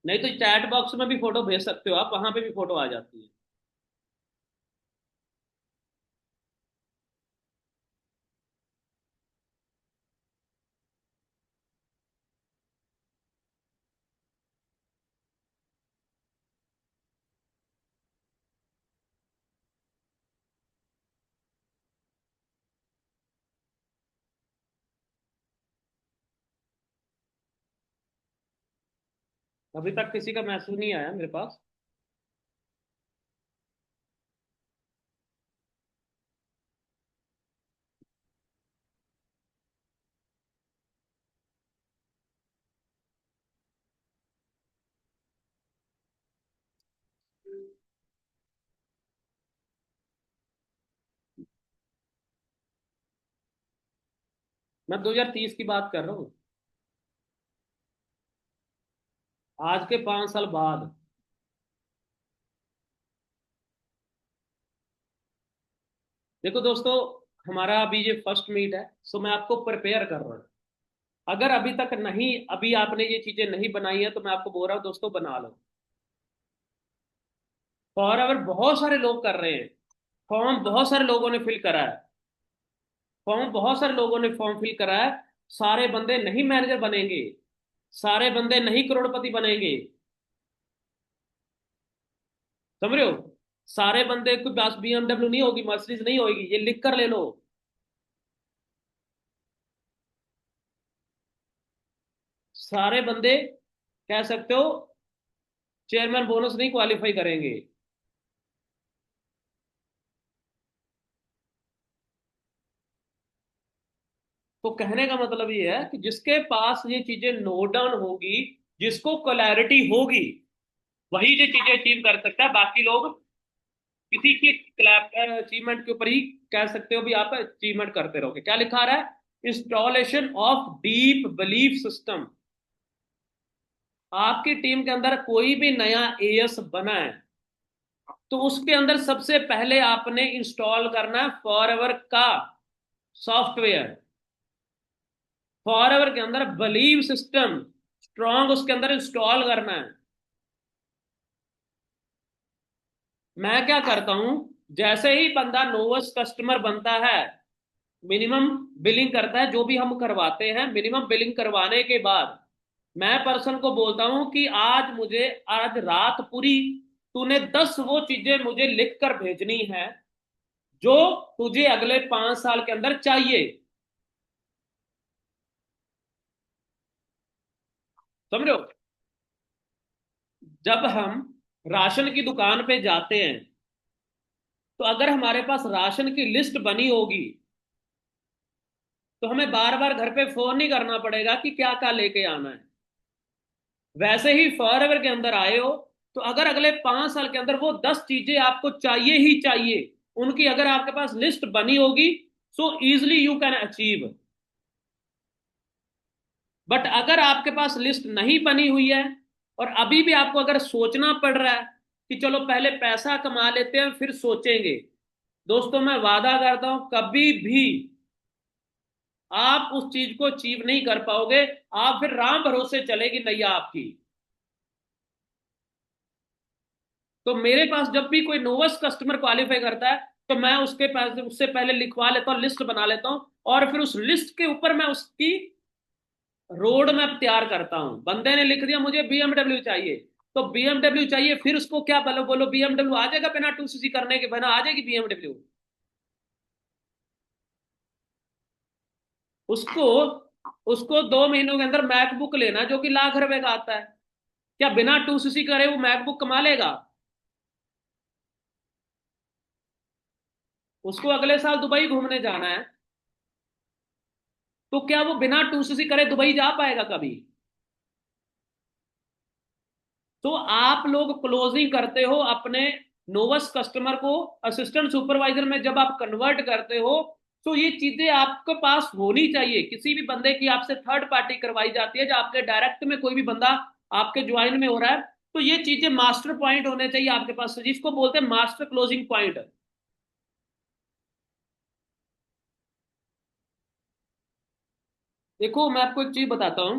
नहीं तो चैट बॉक्स में भी फोटो भेज सकते हो आप, वहां पे भी फोटो आ जाती है। अभी तक किसी का मैसेज नहीं आया मेरे पास। मैं 2030 की बात कर रहा हूँ, आज के 5 साल बाद। देखो दोस्तों, हमारा अभी ये फर्स्ट मीट है, सो मैं आपको प्रिपेयर कर रहा हूँ। अगर अभी तक नहीं, अभी आपने ये चीजें नहीं बनाई है, तो मैं आपको बोल रहा हूँ दोस्तों, बना लो। फॉर एवर बहुत सारे लोग कर रहे हैं, फॉर्म बहुत सारे लोगों ने फिल करा है, फॉर्म बहुत सारे लोगों ने फॉर्म फिल करा है। सारे बंदे नहीं मैनेजर बनेंगे, सारे बंदे नहीं करोड़पति बनेंगे, समझ रहे हो? सारे बंदे कोई पास BMW नहीं होगी, मर्सिडीज नहीं होगी, ये लिख कर ले लो। सारे बंदे, कह सकते हो, चेयरमैन बोनस नहीं क्वालिफाई करेंगे। तो कहने का मतलब ये है कि जिसके पास ये चीजें नोट डाउन होगी, जिसको क्लैरिटी होगी, वही ये चीजें अचीव कर सकता है। बाकी लोग किसी की अचीवमेंट के ऊपर ही, कह सकते हो भी, आप अचीवमेंट करते रहोगे। क्या लिखा रहा है? Installation of deep belief system. आपकी टीम के अंदर कोई भी नया एएस बना है, तो उसके अंदर सबसे पहले आपने इंस्टॉल करना है फॉरएवर का सॉफ्टवेयर। फॉरएवर के अंदर बिलीव सिस्टम स्ट्रॉन्ग उसके अंदर इंस्टॉल करना है। मैं क्या करता हूं, जैसे ही बंदा नोवस कस्टमर बनता है, मिनिमम बिलिंग करता है, जो भी हम करवाते हैं मिनिमम बिलिंग करवाने के बाद मैं पर्सन को बोलता हूं कि आज रात पूरी तूने 10 वो चीजें मुझे लिख कर भेजनी है जो तुझे अगले 5 साल के अंदर चाहिए। समझ रहे हो? जब हम राशन की दुकान पे जाते हैं, तो अगर हमारे पास राशन की लिस्ट बनी होगी, तो हमें बार बार घर पे फोन नहीं करना पड़ेगा कि क्या क्या लेके आना है। वैसे ही फॉरएवर के अंदर आए हो, तो अगर अगले 5 साल के अंदर वो 10 चीजें आपको चाहिए ही चाहिए, उनकी अगर आपके पास लिस्ट बनी होगी, so easily you can achieve. But अगर आपके पास लिस्ट नहीं बनी हुई है, और अभी भी आपको अगर सोचना पड़ रहा है कि चलो पहले पैसा कमा लेते हैं फिर सोचेंगे, दोस्तों मैं वादा करता हूं कभी भी आप उस चीज को अचीव नहीं कर पाओगे। आप फिर राम भरोसे चलेगी नैया आपकी। तो मेरे पास जब भी कोई नोवस कस्टमर क्वालिफाई करता है, तो मैं उसके पास उससे पहले लिखवा लेता हूँ, लिस्ट बना लेता हूँ, और फिर उस लिस्ट के ऊपर मैं उसकी रोड मैप तैयार करता हूँ। बंदे ने लिख दिया मुझे BMW चाहिए, तो BMW चाहिए, फिर उसको क्या बोलो, बोलो BMW आ जाएगा बिना 2cc करने के, बिना आ जाएगी BMW। उसको उसको 2 महीनों के अंदर मैकबुक लेना जो कि लाख रुपए का आता है, क्या बिना 2cc करे वो मैकबुक कमा लेगा? उसको अगले साल दुबई घूमने जाना है, तो क्या वो बिना 2cc करे दुबई जा पाएगा कभी? तो आप लोग क्लोजिंग करते हो अपने नोवस कस्टमर को असिस्टेंट सुपरवाइजर में, जब आप कन्वर्ट करते हो, तो ये चीजें आपके पास होनी चाहिए। किसी भी बंदे की आपसे थर्ड पार्टी करवाई जाती है, जब आपके डायरेक्ट में कोई भी बंदा आपके ज्वाइन में हो रहा है, तो ये चीजें मास्टर पॉइंट होने चाहिए आपके पास, जिसको बोलते हैं मास्टर क्लोजिंग पॉइंट। देखो मैं आपको एक चीज बताता हूँ,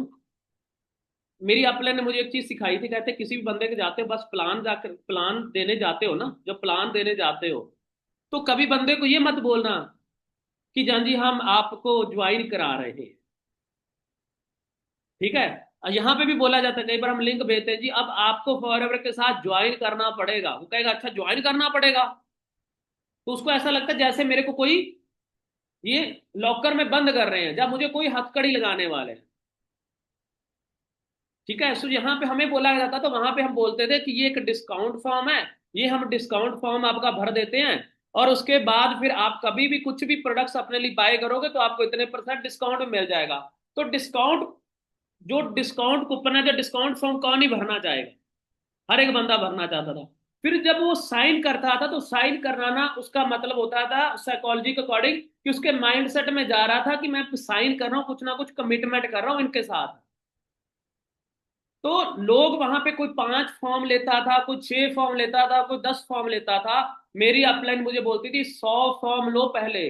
मेरी अपलाइन ने मुझे एक चीज सिखाई थी। कहते किसी भी बंदे के जाते हो, बस प्लान जाकर प्लान देने जाते हो ना, जब प्लान देने जाते हो, तो कभी बंदे को ये मत बोलना कि जान जी हम आपको ज्वाइन करा रहे हैं, ठीक है? यहाँ पे भी बोला जाता है, कई बार हम लिंक भेजते हैं जी अब आपको फॉरएवर के साथ ज्वाइन करना पड़ेगा। वो कहेगा अच्छा ज्वाइन करना पड़ेगा, तो उसको ऐसा लगता है जैसे मेरे को कोई ये लॉकर में बंद कर रहे हैं, जब मुझे कोई हथकड़ी लगाने वाले हैं। ठीक है, सो यहाँ पे हमें बोला जाता, तो वहां पे हम बोलते थे कि ये एक डिस्काउंट फॉर्म है, ये हम डिस्काउंट फॉर्म आपका भर देते हैं, और उसके बाद फिर आप कभी भी कुछ भी प्रोडक्ट्स अपने लिए बाय करोगे तो आपको इतने % डिस्काउंट में मिल जाएगा। तो डिस्काउंट, जो डिस्काउंट कूपन है, जो डिस्काउंट फॉर्म कौन ही भरना चाहेगा? हर एक बंदा भरना चाहता था। फिर जब वो साइन करता था तो साइन कराना उसका मतलब होता था साइकोलॉजी के अकॉर्डिंग कि उसके माइंडसेट में जा रहा था कि मैं साइन कर रहा हूं, कुछ ना कुछ कमिटमेंट कर रहा हूं इनके साथ। तो लोग वहां पे कोई 5 फॉर्म लेता था, कोई 6 फॉर्म लेता था, कोई 10 फॉर्म लेता था। मेरी अपलाइन मुझे बोलती थी 100 फॉर्म लो पहले।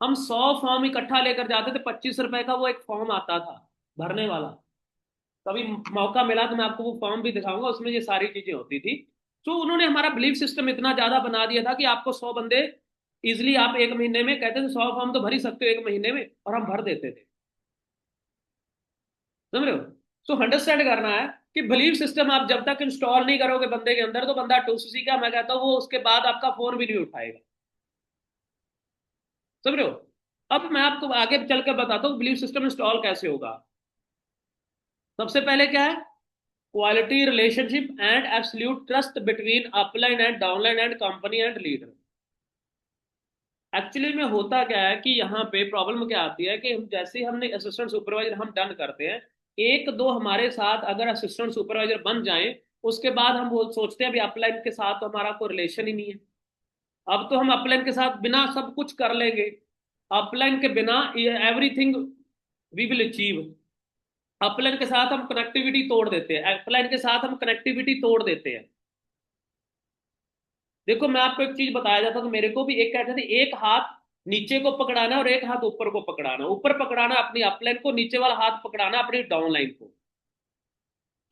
हम 100 फॉर्म इकट्ठा लेकर जाते थे, 25 रुपए का वो एक फॉर्म आता था भरने वाला। कभी मौका मिला तो मैं आपको वो फॉर्म भी दिखाऊंगा, उसमें ये सारी चीजें होती थी। तो उन्होंने हमारा बिलीफ सिस्टम इतना ज्यादा बना दिया था कि आपको 100 बंदे इजिली आप एक महीने में, कहते थे 100 फॉर्म तो भर ही सकते हो एक महीने में, और हम भर देते थे। समझ रहे हो? सो अंडरस्टैंड करना है कि बिलीफ सिस्टम आप जब तक इंस्टॉल नहीं करोगे बंदे के अंदर, तो बंदा टूसी का, मैं कहता हूँ वो उसके बाद आपका फोन भी नहीं उठाएगा। समझ रहे हो? अब मैं आपको आगे चल कर बताता हूँ बिलीफ सिस्टम इंस्टॉल कैसे होगा। सबसे पहले क्या है? Quality relationship and absolute trust between upline and downline and company and leader. Actually में होता क्या है कि यहाँ पे प्रॉब्लम क्या आती है कि हम जैसे ही हमने असिस्टेंट सुपरवाइजर हम डन करते हैं, एक दो हमारे साथ अगर असिस्टेंट सुपरवाइजर बन जाएं, उसके बाद हम वो सोचते हैं अभी अपलाइन के साथ तो हमारा कोई रिलेशन ही नहीं है। अब तो हम अपलाइन के साथ बिना सब कुछ कर लेंगे, अपलाइन के बिना everything we will achieve. Upline के साथ हम कनेक्टिविटी तोड़ देते हैं, अपलाइन के साथ हम कनेक्टिविटी तोड़ देते हैं। देखो मैं आपको एक चीज बताया जाता तो मेरे को भी एक कहते थे, एक हाथ नीचे को पकड़ाना और एक हाथ ऊपर को पकड़ाना, ऊपर पकड़ाना अपनी अपलाइन को, नीचे वाला हाथ पकड़ाना अपनी डाउनलाइन को,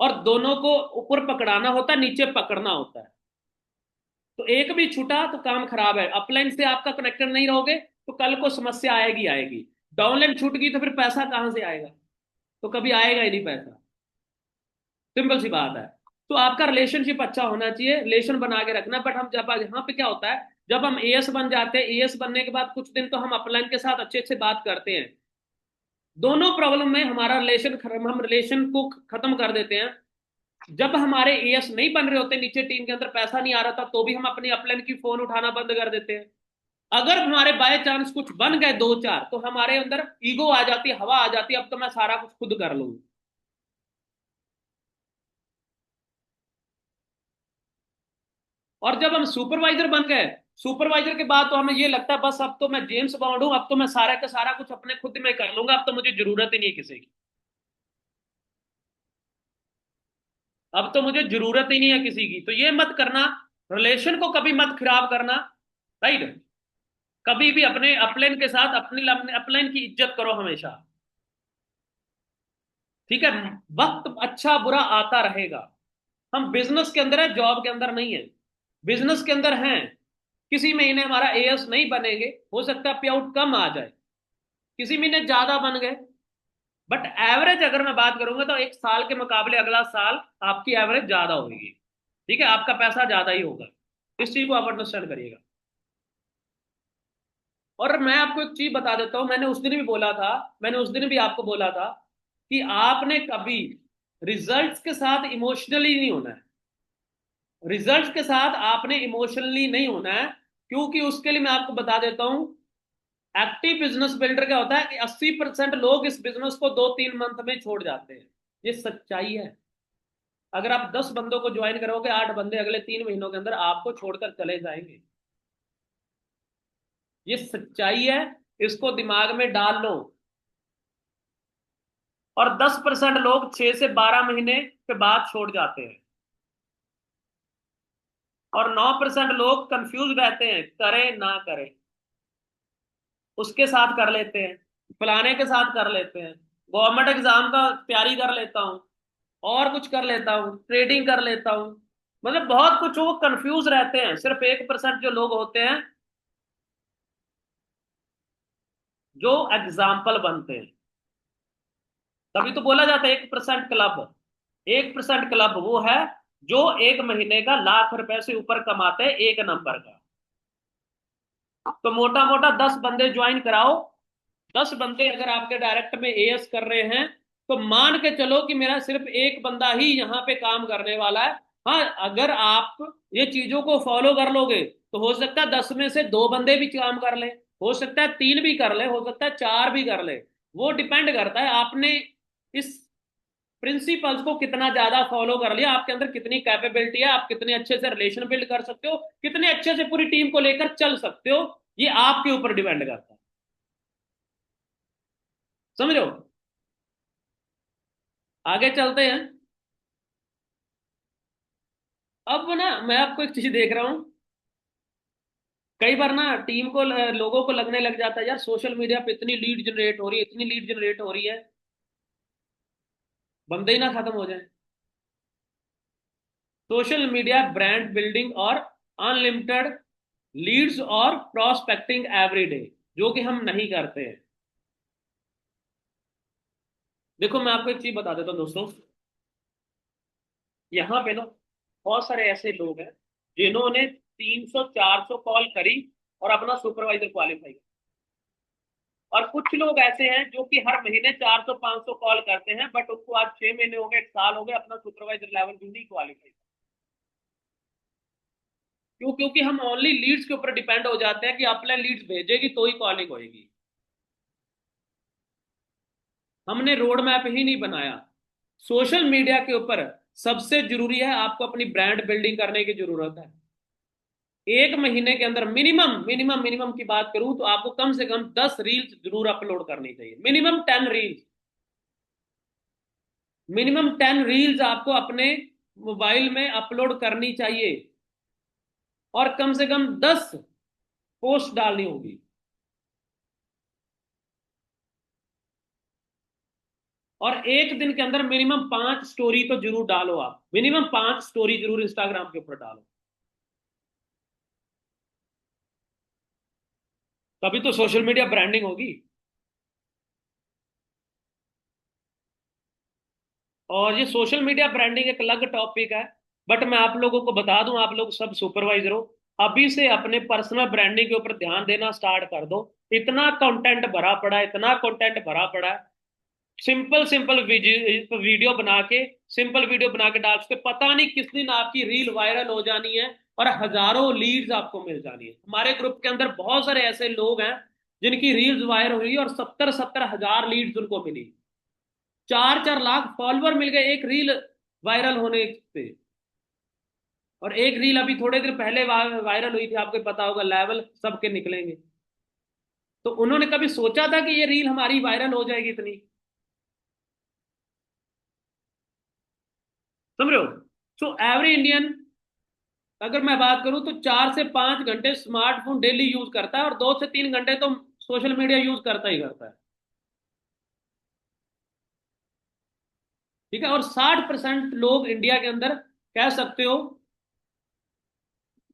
और दोनों को ऊपर पकड़ाना होता है, नीचे पकड़ना होता है। तो एक भी छूटा तो काम खराब है। अपलाइन से आपका कनेक्टेड नहीं रहोगे तो कल को समस्या आएगी आएगी। डाउनलाइन छूट गई तो फिर पैसा कहां से आएगा? तो कभी आएगा ही नहीं पैसा। सिंपल सी बात है। तो आपका रिलेशनशिप अच्छा होना चाहिए, रिलेशन बना के रखना। बट हम जब यहाँ पे क्या होता है, जब हम एएस बन जाते हैं, एएस बनने के बाद कुछ दिन तो हम अपलाइन के साथ अच्छे से बात करते हैं, दोनों प्रॉब्लम में हमारा रिलेशन, हम रिलेशन को खत्म कर देते हैं। जब हमारे एएस नहीं बन रहे होते, नीचे टीम के अंदर पैसा नहीं आ रहा था, तो भी हम अपनी अपलाइन की फोन उठाना बंद कर देते हैं। अगर हमारे बाय चांस कुछ बन गए दो चार, तो हमारे अंदर ईगो आ जाती है, हवा आ जाती है, अब तो मैं सारा कुछ खुद कर लूंगी। और जब हम सुपरवाइजर बन गए, सुपरवाइजर के बाद तो हमें ये लगता है बस अब तो मैं जेम्स बॉन्ड हूं, अब तो मैं सारा का सारा कुछ अपने खुद में कर लूंगा, अब तो मुझे जरूरत ही नहीं है किसी की। अब तो मुझे जरूरत ही नहीं है किसी की। तो ये मत करना, रिलेशन को कभी मत खराब करना। राइट? कभी भी अपने अपलाइन के साथ अपनी अपलाइन की इज्जत करो हमेशा। ठीक है? वक्त अच्छा बुरा आता रहेगा। हम बिजनेस के अंदर है, जॉब के अंदर नहीं है। बिजनेस के अंदर हैं, किसी महीने हमारा एएस नहीं बनेंगे, हो सकता है पे आउट कम आ जाए, किसी महीने ज्यादा बन गए, बट एवरेज अगर मैं बात करूंगा तो एक साल के मुकाबले अगला साल आपकी एवरेज ज्यादा होगी। ठीक है? आपका पैसा ज्यादा ही होगा। इस चीज को आप अंडरस्टैंड करिएगा। और मैं आपको एक चीज बता देता हूं, मैंने उस दिन भी बोला था, मैंने उस दिन भी आपको बोला था कि आपने कभी रिजल्ट्स के साथ इमोशनली नहीं होना है। रिजल्ट्स के साथ आपने इमोशनली नहीं होना है, क्योंकि उसके लिए मैं आपको बता देता हूं, एक्टिव बिजनेस बिल्डर क्या होता है कि 80% लोग इस बिजनेस को 2-3 मंथ में छोड़ जाते हैं। ये सच्चाई है। अगर आप 10 बंदों को ज्वाइन करोगे, 8 बंदे अगले 3 महीनों के अंदर आपको छोड़कर चले जाएंगे। ये सच्चाई है, इसको दिमाग में डाल लो। और 10% लोग 6 से 12 महीने के बाद छोड़ जाते हैं, और 9% लोग कंफ्यूज रहते हैं, करें ना करें। उसके साथ कर लेते हैं, फलाने के साथ कर लेते हैं, गवर्नमेंट एग्जाम का तैयारी कर लेता हूँ, और कुछ कर लेता हूँ, ट्रेडिंग कर लेता हूँ, मतलब बहुत कुछ। वो कंफ्यूज रहते हैं। सिर्फ 1% जो लोग होते हैं जो एग्जाम्पल बनते हैं। तभी तो बोला जाता है 1% क्लब। 1% क्लब वो है जो एक महीने का लाख रुपए से ऊपर कमाते हैं, एक नंबर का। तो मोटा मोटा 10 बंदे ज्वाइन कराओ। 10 बंदे अगर आपके डायरेक्ट में एएस कर रहे हैं, तो मान के चलो कि मेरा सिर्फ एक बंदा ही यहाँ पे काम करने वाला है। हाँ, अगर आप ये चीजों को फॉलो कर लोगे तो हो सकता है 10 में से 2 बंदे भी काम कर ले, हो सकता है 3 भी कर ले, हो सकता है 4 भी कर ले। वो डिपेंड करता है आपने इस प्रिंसिपल्स को कितना ज्यादा फॉलो कर लिया, आपके अंदर कितनी कैपेबिलिटी है, आप कितने अच्छे से रिलेशन बिल्ड कर सकते हो, कितने अच्छे से पूरी टीम को लेकर चल सकते हो, ये आपके ऊपर डिपेंड करता है। समझ रहे हो? आगे चलते हैं। अब ना मैं आपको एक चीज देख रहा हूं, कई बार ना टीम को लोगों को लगने लग जाता है यार सोशल मीडिया पे इतनी लीड जनरेट हो रही है, इतनी लीड जनरेट हो रही है, बंदे ही ना खत्म हो जाए। सोशल मीडिया ब्रांड बिल्डिंग और अनलिमिटेड लीड्स और प्रोस्पेक्टिंग एवरी डे, जो कि हम नहीं करते हैं। देखो मैं आपको एक चीज बता देता हूँ दोस्तों, यहाँ पे ना बहुत सारे ऐसे लोग हैं जिन्होंने 300 400 कॉल करी और अपना सुपरवाइजर क्वालिफाई किया, और कुछ लोग ऐसे हैं जो कि हर महीने 400 500 कॉल करते हैं, बट उनको आज 6 महीने हो गए, 1 साल हो गए, अपना सुपरवाइजर लेवल भी नहीं क्वालिफाई। क्यों? क्योंकि हम ओनली लीड्स के ऊपर डिपेंड हो जाते हैं कि अपलाइन लीड्स भेजेगी तो ही कॉलिंग होगी। हमने रोड मैप ही नहीं बनाया। सोशल मीडिया के ऊपर सबसे जरूरी है आपको अपनी ब्रांड बिल्डिंग करने की जरूरत है। एक महीने के अंदर मिनिमम मिनिमम मिनिमम की बात करूं तो आपको कम से कम 10 रील्स जरूर अपलोड करनी चाहिए, मिनिमम 10 रील्स। मिनिमम 10 रील्स आपको अपने मोबाइल में अपलोड करनी चाहिए, और कम से कम 10 पोस्ट डालनी होगी। और एक दिन के अंदर मिनिमम 5 स्टोरी तो जरूर डालो, आप मिनिमम 5 स्टोरी जरूर इंस्टाग्राम के ऊपर डालो, तभी तो सोशल मीडिया ब्रांडिंग होगी। और ये सोशल मीडिया ब्रांडिंग एक अलग टॉपिक है, बट मैं आप लोगों को बता दूं, आप लोग सब सुपरवाइजर हो, अभी से अपने पर्सनल ब्रांडिंग के ऊपर ध्यान देना स्टार्ट कर दो। इतना कंटेंट भरा पड़ा है, इतना कंटेंट भरा पड़ा है, सिंपल सिंपल वीडियो बना के, सिंपल वीडियो बना के डाल के पता नहीं किस दिन आपकी रील वायरल हो जानी है और हजारों लीड्स आपको मिल जानी है। हमारे ग्रुप के अंदर बहुत सारे ऐसे लोग हैं जिनकी रील्स वायरल हुई और 70 70 हजार लीड्स उनको मिली, 4 4 लाख फॉलोवर मिल गए एक रील वायरल होने पे। और एक रील अभी थोड़े दिन पहले वायरल हुई थी, आपको पता होगा, लेवल सबके निकलेंगे। तो उन्होंने कभी सोचा था कि ये रील हमारी वायरल हो जाएगी इतनी? समझ रहे हो? सो एवरी इंडियन, अगर मैं बात करूं तो 4 से 5 घंटे स्मार्टफोन डेली यूज करता है, और 2 से 3 घंटे तो सोशल मीडिया यूज करता ही करता है। ठीक है? और 60% लोग इंडिया के अंदर कह सकते हो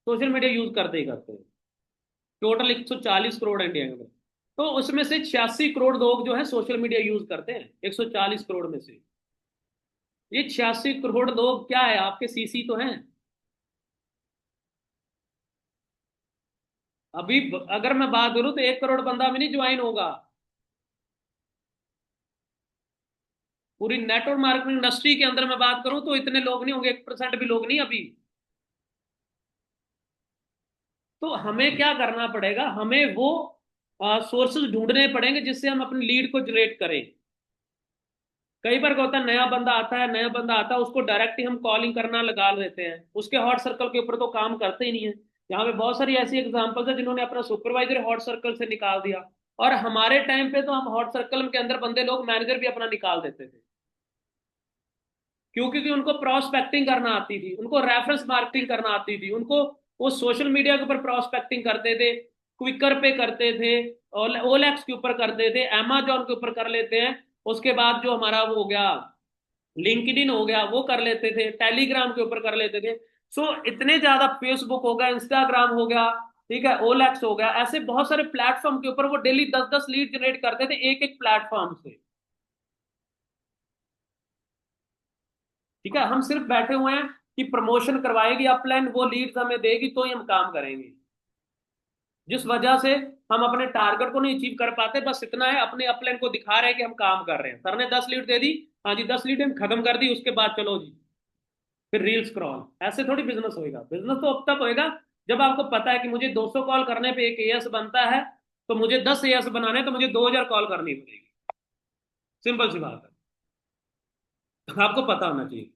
सोशल मीडिया यूज करते ही करते हैं। टोटल 140 करोड़ इंडिया के अंदर, तो उसमें से 86 करोड़ लोग जो है सोशल मीडिया यूज करते हैं, 140 करोड़ में से। ये 86 करोड़ लोग क्या है, आपके सीसी तो हैं। अभी अगर मैं बात करूं तो 1 करोड़ बंदा भी नहीं ज्वाइन होगा। पूरी नेटवर्क मार्केटिंग इंडस्ट्री के अंदर मैं बात करूं तो इतने लोग नहीं होंगे, 1% भी लोग नहीं अभी। तो हमें क्या करना पड़ेगा, हमें वो सोर्सेज ढूंढने पड़ेंगे जिससे हम अपनी लीड को जनरेट करें। कई बार क्या होता है, नया बंदा आता है, नया बंदा आता है, उसको डायरेक्ट ही हम कॉलिंग करना लगा देते हैं, उसके हॉट सर्कल के ऊपर तो काम करते ही नहीं है। यहाँ पे बहुत सारी ऐसी एग्जांपल्स है जिन्होंने अपना सुपरवाइजर हॉट सर्कल से निकाल दिया, और हमारे टाइम पे तो हम हॉट सर्कल के अंदर बंदे लोग मैनेजर भी अपना निकाल देते थे। क्यों? क्योंकि उनको प्रोस्पेक्टिंग करना आती थी, उनको रेफरेंस मार्केटिंग करना आती थी, उनको वो सोशल मीडिया के ऊपर प्रोस्पेक्टिंग करते थे, क्विकर पे करते थे, और ओलेक्स के ऊपर करते थे, अमेजोन के ऊपर कर लेते हैं, उसके बाद जो हमारा वो हो गया लिंक्डइन हो गया वो कर लेते थे, टेलीग्राम के ऊपर कर लेते थे। सो इतने ज्यादा, फेसबुक हो गया, इंस्टाग्राम हो गया, ठीक है, ओलेक्स हो गया, ऐसे बहुत सारे प्लेटफॉर्म के ऊपर वो डेली 10 10 लीड जनरेट करते थे एक एक प्लेटफॉर्म से। ठीक है? हम सिर्फ बैठे हुए हैं कि प्रमोशन करवाएगी अपलाइन, वो लीड्स हमें देगी तो ही हम काम करेंगे, जिस वजह से हम अपने टारगेट को नहीं अचीव कर पाते। बस इतना है, अपने अपलाइन को दिखा रहे हैं कि हम काम कर रहे हैं, सर ने 10 लीड दे दी, हाँ जी 10 लीड हम खत्म कर दी, उसके बाद चलो जी फिर रील स्क्रॉल। ऐसे थोड़ी बिजनेस होएगा। बिजनेस तो अब तक होएगा जब आपको पता है कि मुझे 200 कॉल करने पे एक एएस बनता है, तो मुझे 10 एएस बनाने तो मुझे 2000 कॉल करनी पड़ेगी। सिंपल सी बात है। आपको पता होना चाहिए।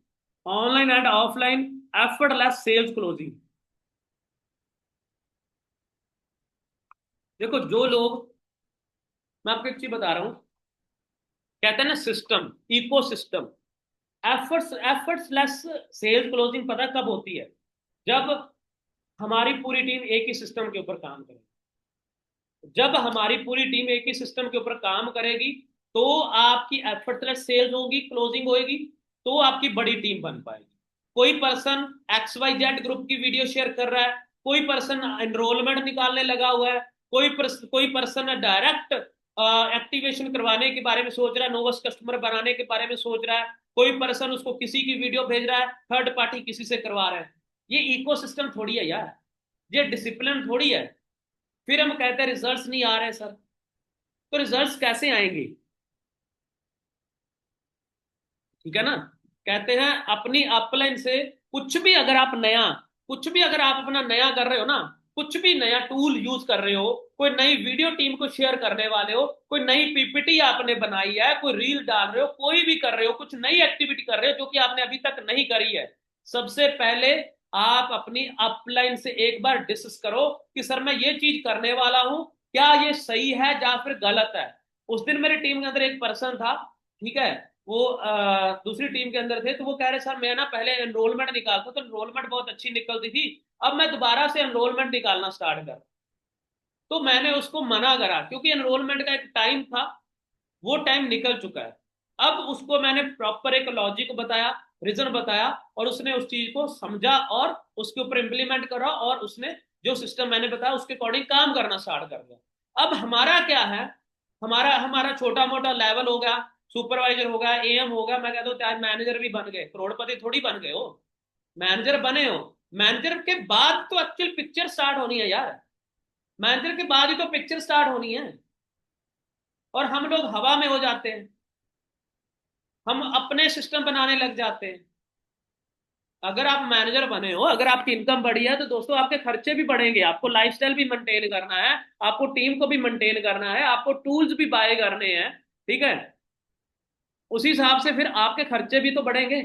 Online and offline effortless sales closing. देखो जो लोग, मैं आपको एक चीज बता रहा हूं, कहते हैं ना system, ecosystem. Effortless sales closing पता कब होती है? जब हमारी पूरी टीम एक ही सिस्टम के ऊपर काम करे। जब हमारी पूरी टीम एक ही सिस्टम के ऊपर काम करेगी तो आपकी एफर्टलेस सेल्स होगी, क्लोजिंग होगी, तो आपकी बड़ी टीम बन पाएगी। कोई पर्सन XYZ ग्रुप की वीडियो शेयर कर रहा है, कोई पर्सन एनरोलमेंट निकालने लगा हुआ है, कोई पर्सन डायरेक्ट एक्टिवेशन करवाने के बारे में सोच रहा है, नोवस कस्टमर बनाने के बारे में सोच रहा है, कोई पर्सन उसको किसी की वीडियो भेज रहा है, थर्ड पार्टी किसी से करवा रहा है। ये इकोसिस्टम थोड़ी है यार, ये डिसिप्लिन थोड़ी है। फिर हम कहते हैं रिजल्ट्स नहीं आ रहे सर। तो रिजल्ट्स कैसे आएंगे? ठीक है ना। कहते हैं अपनी अपलाइन से कुछ भी अगर आप नया, कुछ भी अगर आप अपना नया कर रहे हो ना, कुछ भी नया टूल यूज कर रहे हो, कोई नई वीडियो टीम को शेयर करने वाले हो, कोई नई पीपीटी आपने बनाई है, कोई रील डाल रहे हो, कोई भी कर रहे हो, कुछ नई एक्टिविटी कर रहे हो जो कि आपने अभी तक नहीं करी है, सबसे पहले आप अपनी अपलाइन से एक बार डिस्कस करो कि सर मैं ये चीज करने वाला हूं, क्या ये सही है या फिर गलत है। उस दिन मेरी टीम के अंदर एक पर्सन था, ठीक है, वो दूसरी टीम के अंदर थे, तो वो कह रहे सर मैं ना पहले एनरोलमेंट निकालता तो एनरोलमेंट बहुत अच्छी निकलती थी, अब मैं दोबारा से एनरोलमेंट निकालना स्टार्ट कर। तो मैंने उसको मना करा क्योंकि एनरोलमेंट का एक टाइम था, वो टाइम निकल चुका है। अब उसको मैंने प्रॉपर एक लॉजिक बताया, रीजन बताया, और उसने उस चीज को समझा और उसके ऊपर इंप्लीमेंट करा, और उसने जो सिस्टम मैंने बताया उसके अकॉर्डिंग काम करना स्टार्ट कर दिया। अब हमारा क्या है, हमारा हमारा छोटा मोटा लेवल हो गया, सुपरवाइजर हो गया, AM हो गया, मैं कहता हूँ चाहे मैनेजर भी बन गए, करोड़पति थोड़ी बन गए हो, मैनेजर बने हो। मैनेजर के बाद तो एक्चुअल पिक्चर स्टार्ट होनी है यार, मैनेजर के बाद ही तो पिक्चर स्टार्ट होनी है। और हम लोग हवा में हो जाते हैं, हम अपने सिस्टम बनाने लग जाते हैं। अगर आप मैनेजर बने हो, अगर आपकी इनकम बढ़ी है, तो दोस्तों आपके खर्चे भी बढ़ेंगे, आपको लाइफस्टाइल भी मेंटेन करना है, आपको टीम को भी मेंटेन करना है, आपको टूल्स भी बाय करने हैं, ठीक है। उसी हिसाब से फिर आपके खर्चे भी तो बढ़ेंगे,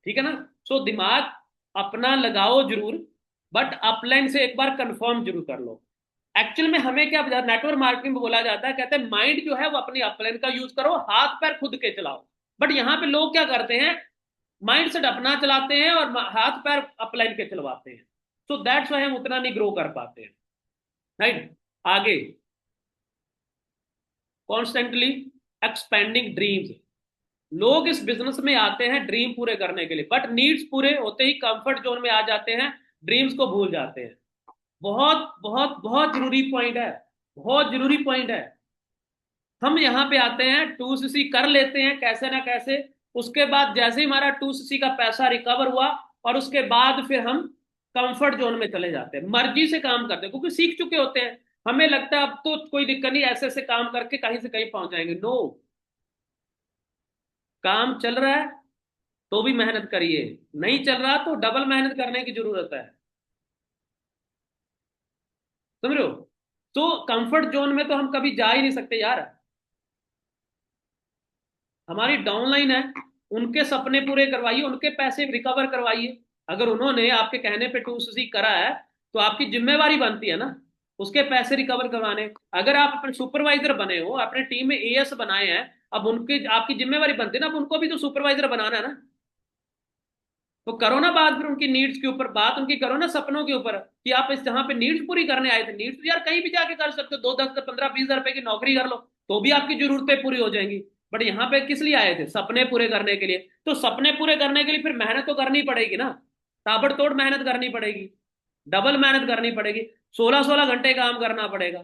ठीक है ना। सो दिमाग अपना लगाओ जरूर, बट अपलाइन से एक बार कंफर्म जरूर कर लो। एक्चुअल में हमें क्या नेटवर्क मार्केटिंग में बोला जाता है, कहते हैं माइंड जो है वो अपनी अपलाइन का यूज करो, हाथ पैर खुद के चलाओ। बट यहाँ पे लोग क्या करते हैं, माइंड सेट अपना चलाते हैं और हाथ पैर अपलाइन के चलवाते हैं। सो दैट्स वाई हम उतना नहीं ग्रो कर पाते हैं, राइट। आगे, कॉन्स्टेंटली एक्सपेंडिंग ड्रीम्स। लोग इस बिजनेस में आते हैं ड्रीम पूरे करने के लिए, बट नीड्स पूरे होते ही कंफर्ट जोन में आ जाते हैं, ड्रीम्स को भूल जाते हैं। बहुत बहुत बहुत जरूरी पॉइंट है, बहुत जरूरी पॉइंट है। हम यहाँ पे आते हैं 2cc कर लेते हैं कैसे ना कैसे, उसके बाद जैसे ही हमारा 2cc का पैसा रिकवर हुआ, और उसके बाद फिर हम कंफर्ट जोन में चले जाते हैं, मर्जी से काम करते हैं क्योंकि सीख चुके होते हैं। हमें लगता है अब तो कोई दिक्कत नहीं, ऐसे ऐसे काम करके कहीं से कहीं पहुंच जाएंगे। नो, काम चल रहा है तो भी मेहनत करिए, नहीं चल रहा तो डबल मेहनत करने की जरूरत है, समझ रहे हो। तो कंफर्ट जोन में तो हम कभी जा ही नहीं सकते यार। हमारी डाउनलाइन है, उनके सपने पूरे करवाइए, उनके पैसे रिकवर करवाइए। अगर उन्होंने आपके कहने पे 2cc करा है तो आपकी जिम्मेवारी बनती है ना उसके पैसे रिकवर करवाने। अगर आप अपने सुपरवाइजर बने हो, अपने टीम में AS बनाए हैं, अब उनके आपकी जिम्मेवारी बनती है ना, अब उनको भी तो सुपरवाइजर बनाना है ना। तो करो ना बात फिर उनकी नीड्स के ऊपर, बात उनकी करो ना सपनों के ऊपर, कि आप इस जहां पे नीड्स पूरी करने आए थे, नीड्स यार कहीं भी जाके कर सकते हो, 2 10 15 20 हज़ार रुपए की नौकरी कर लो तो भी आपकी जरूरतें पूरी हो जाएंगी। बट यहाँ पे किस लिए आए थे? सपने पूरे करने के लिए। तो सपने पूरे करने के लिए फिर मेहनत तो करनी पड़ेगी ना, ताबड़तोड़ मेहनत करनी पड़ेगी, डबल मेहनत करनी पड़ेगी, 16 16 घंटे काम करना पड़ेगा,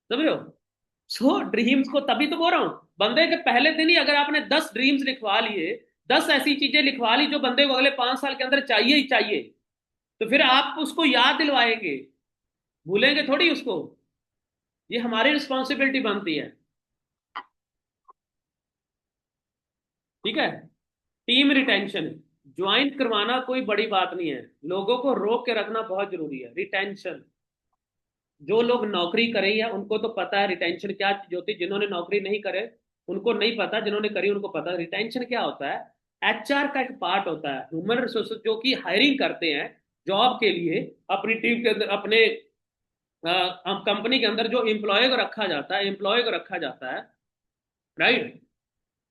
समझ रहे हो। सो ड्रीम्स को, तभी तो बोल रहा हूं, बंदे के पहले दिन ही अगर आपने 10 ड्रीम्स लिखवा लिए, 10 ऐसी चीजें लिखवा ली जो बंदे को अगले 5 साल के अंदर चाहिए ही चाहिए, तो फिर आप उसको याद दिलवाएंगे, भूलेंगे थोड़ी उसको। ये हमारी रिस्पॉन्सिबिलिटी बनती है, ठीक है। टीम रिटेंशन, ज्वाइन करवाना कोई बड़ी बात नहीं है, लोगों को रोक के रखना बहुत जरूरी है, रिटेंशन। जो लोग नौकरी करे या उनको तो पता है रिटेंशन क्या चीज होती है, जिन्होंने नौकरी नहीं करे उनको नहीं पता, जिन्होंने करी उनको पता। रिटेंशन क्या होता है? एचआर का एक पार्ट होता है, ह्यूमन रिसोर्सेज, जो कि हायरिंग करते हैं जॉब के लिए अपनी टीम के अंदर, अपने कंपनी के अंदर जो एम्प्लॉय को रखा जाता है, एम्प्लॉय को रखा जाता है, राइट।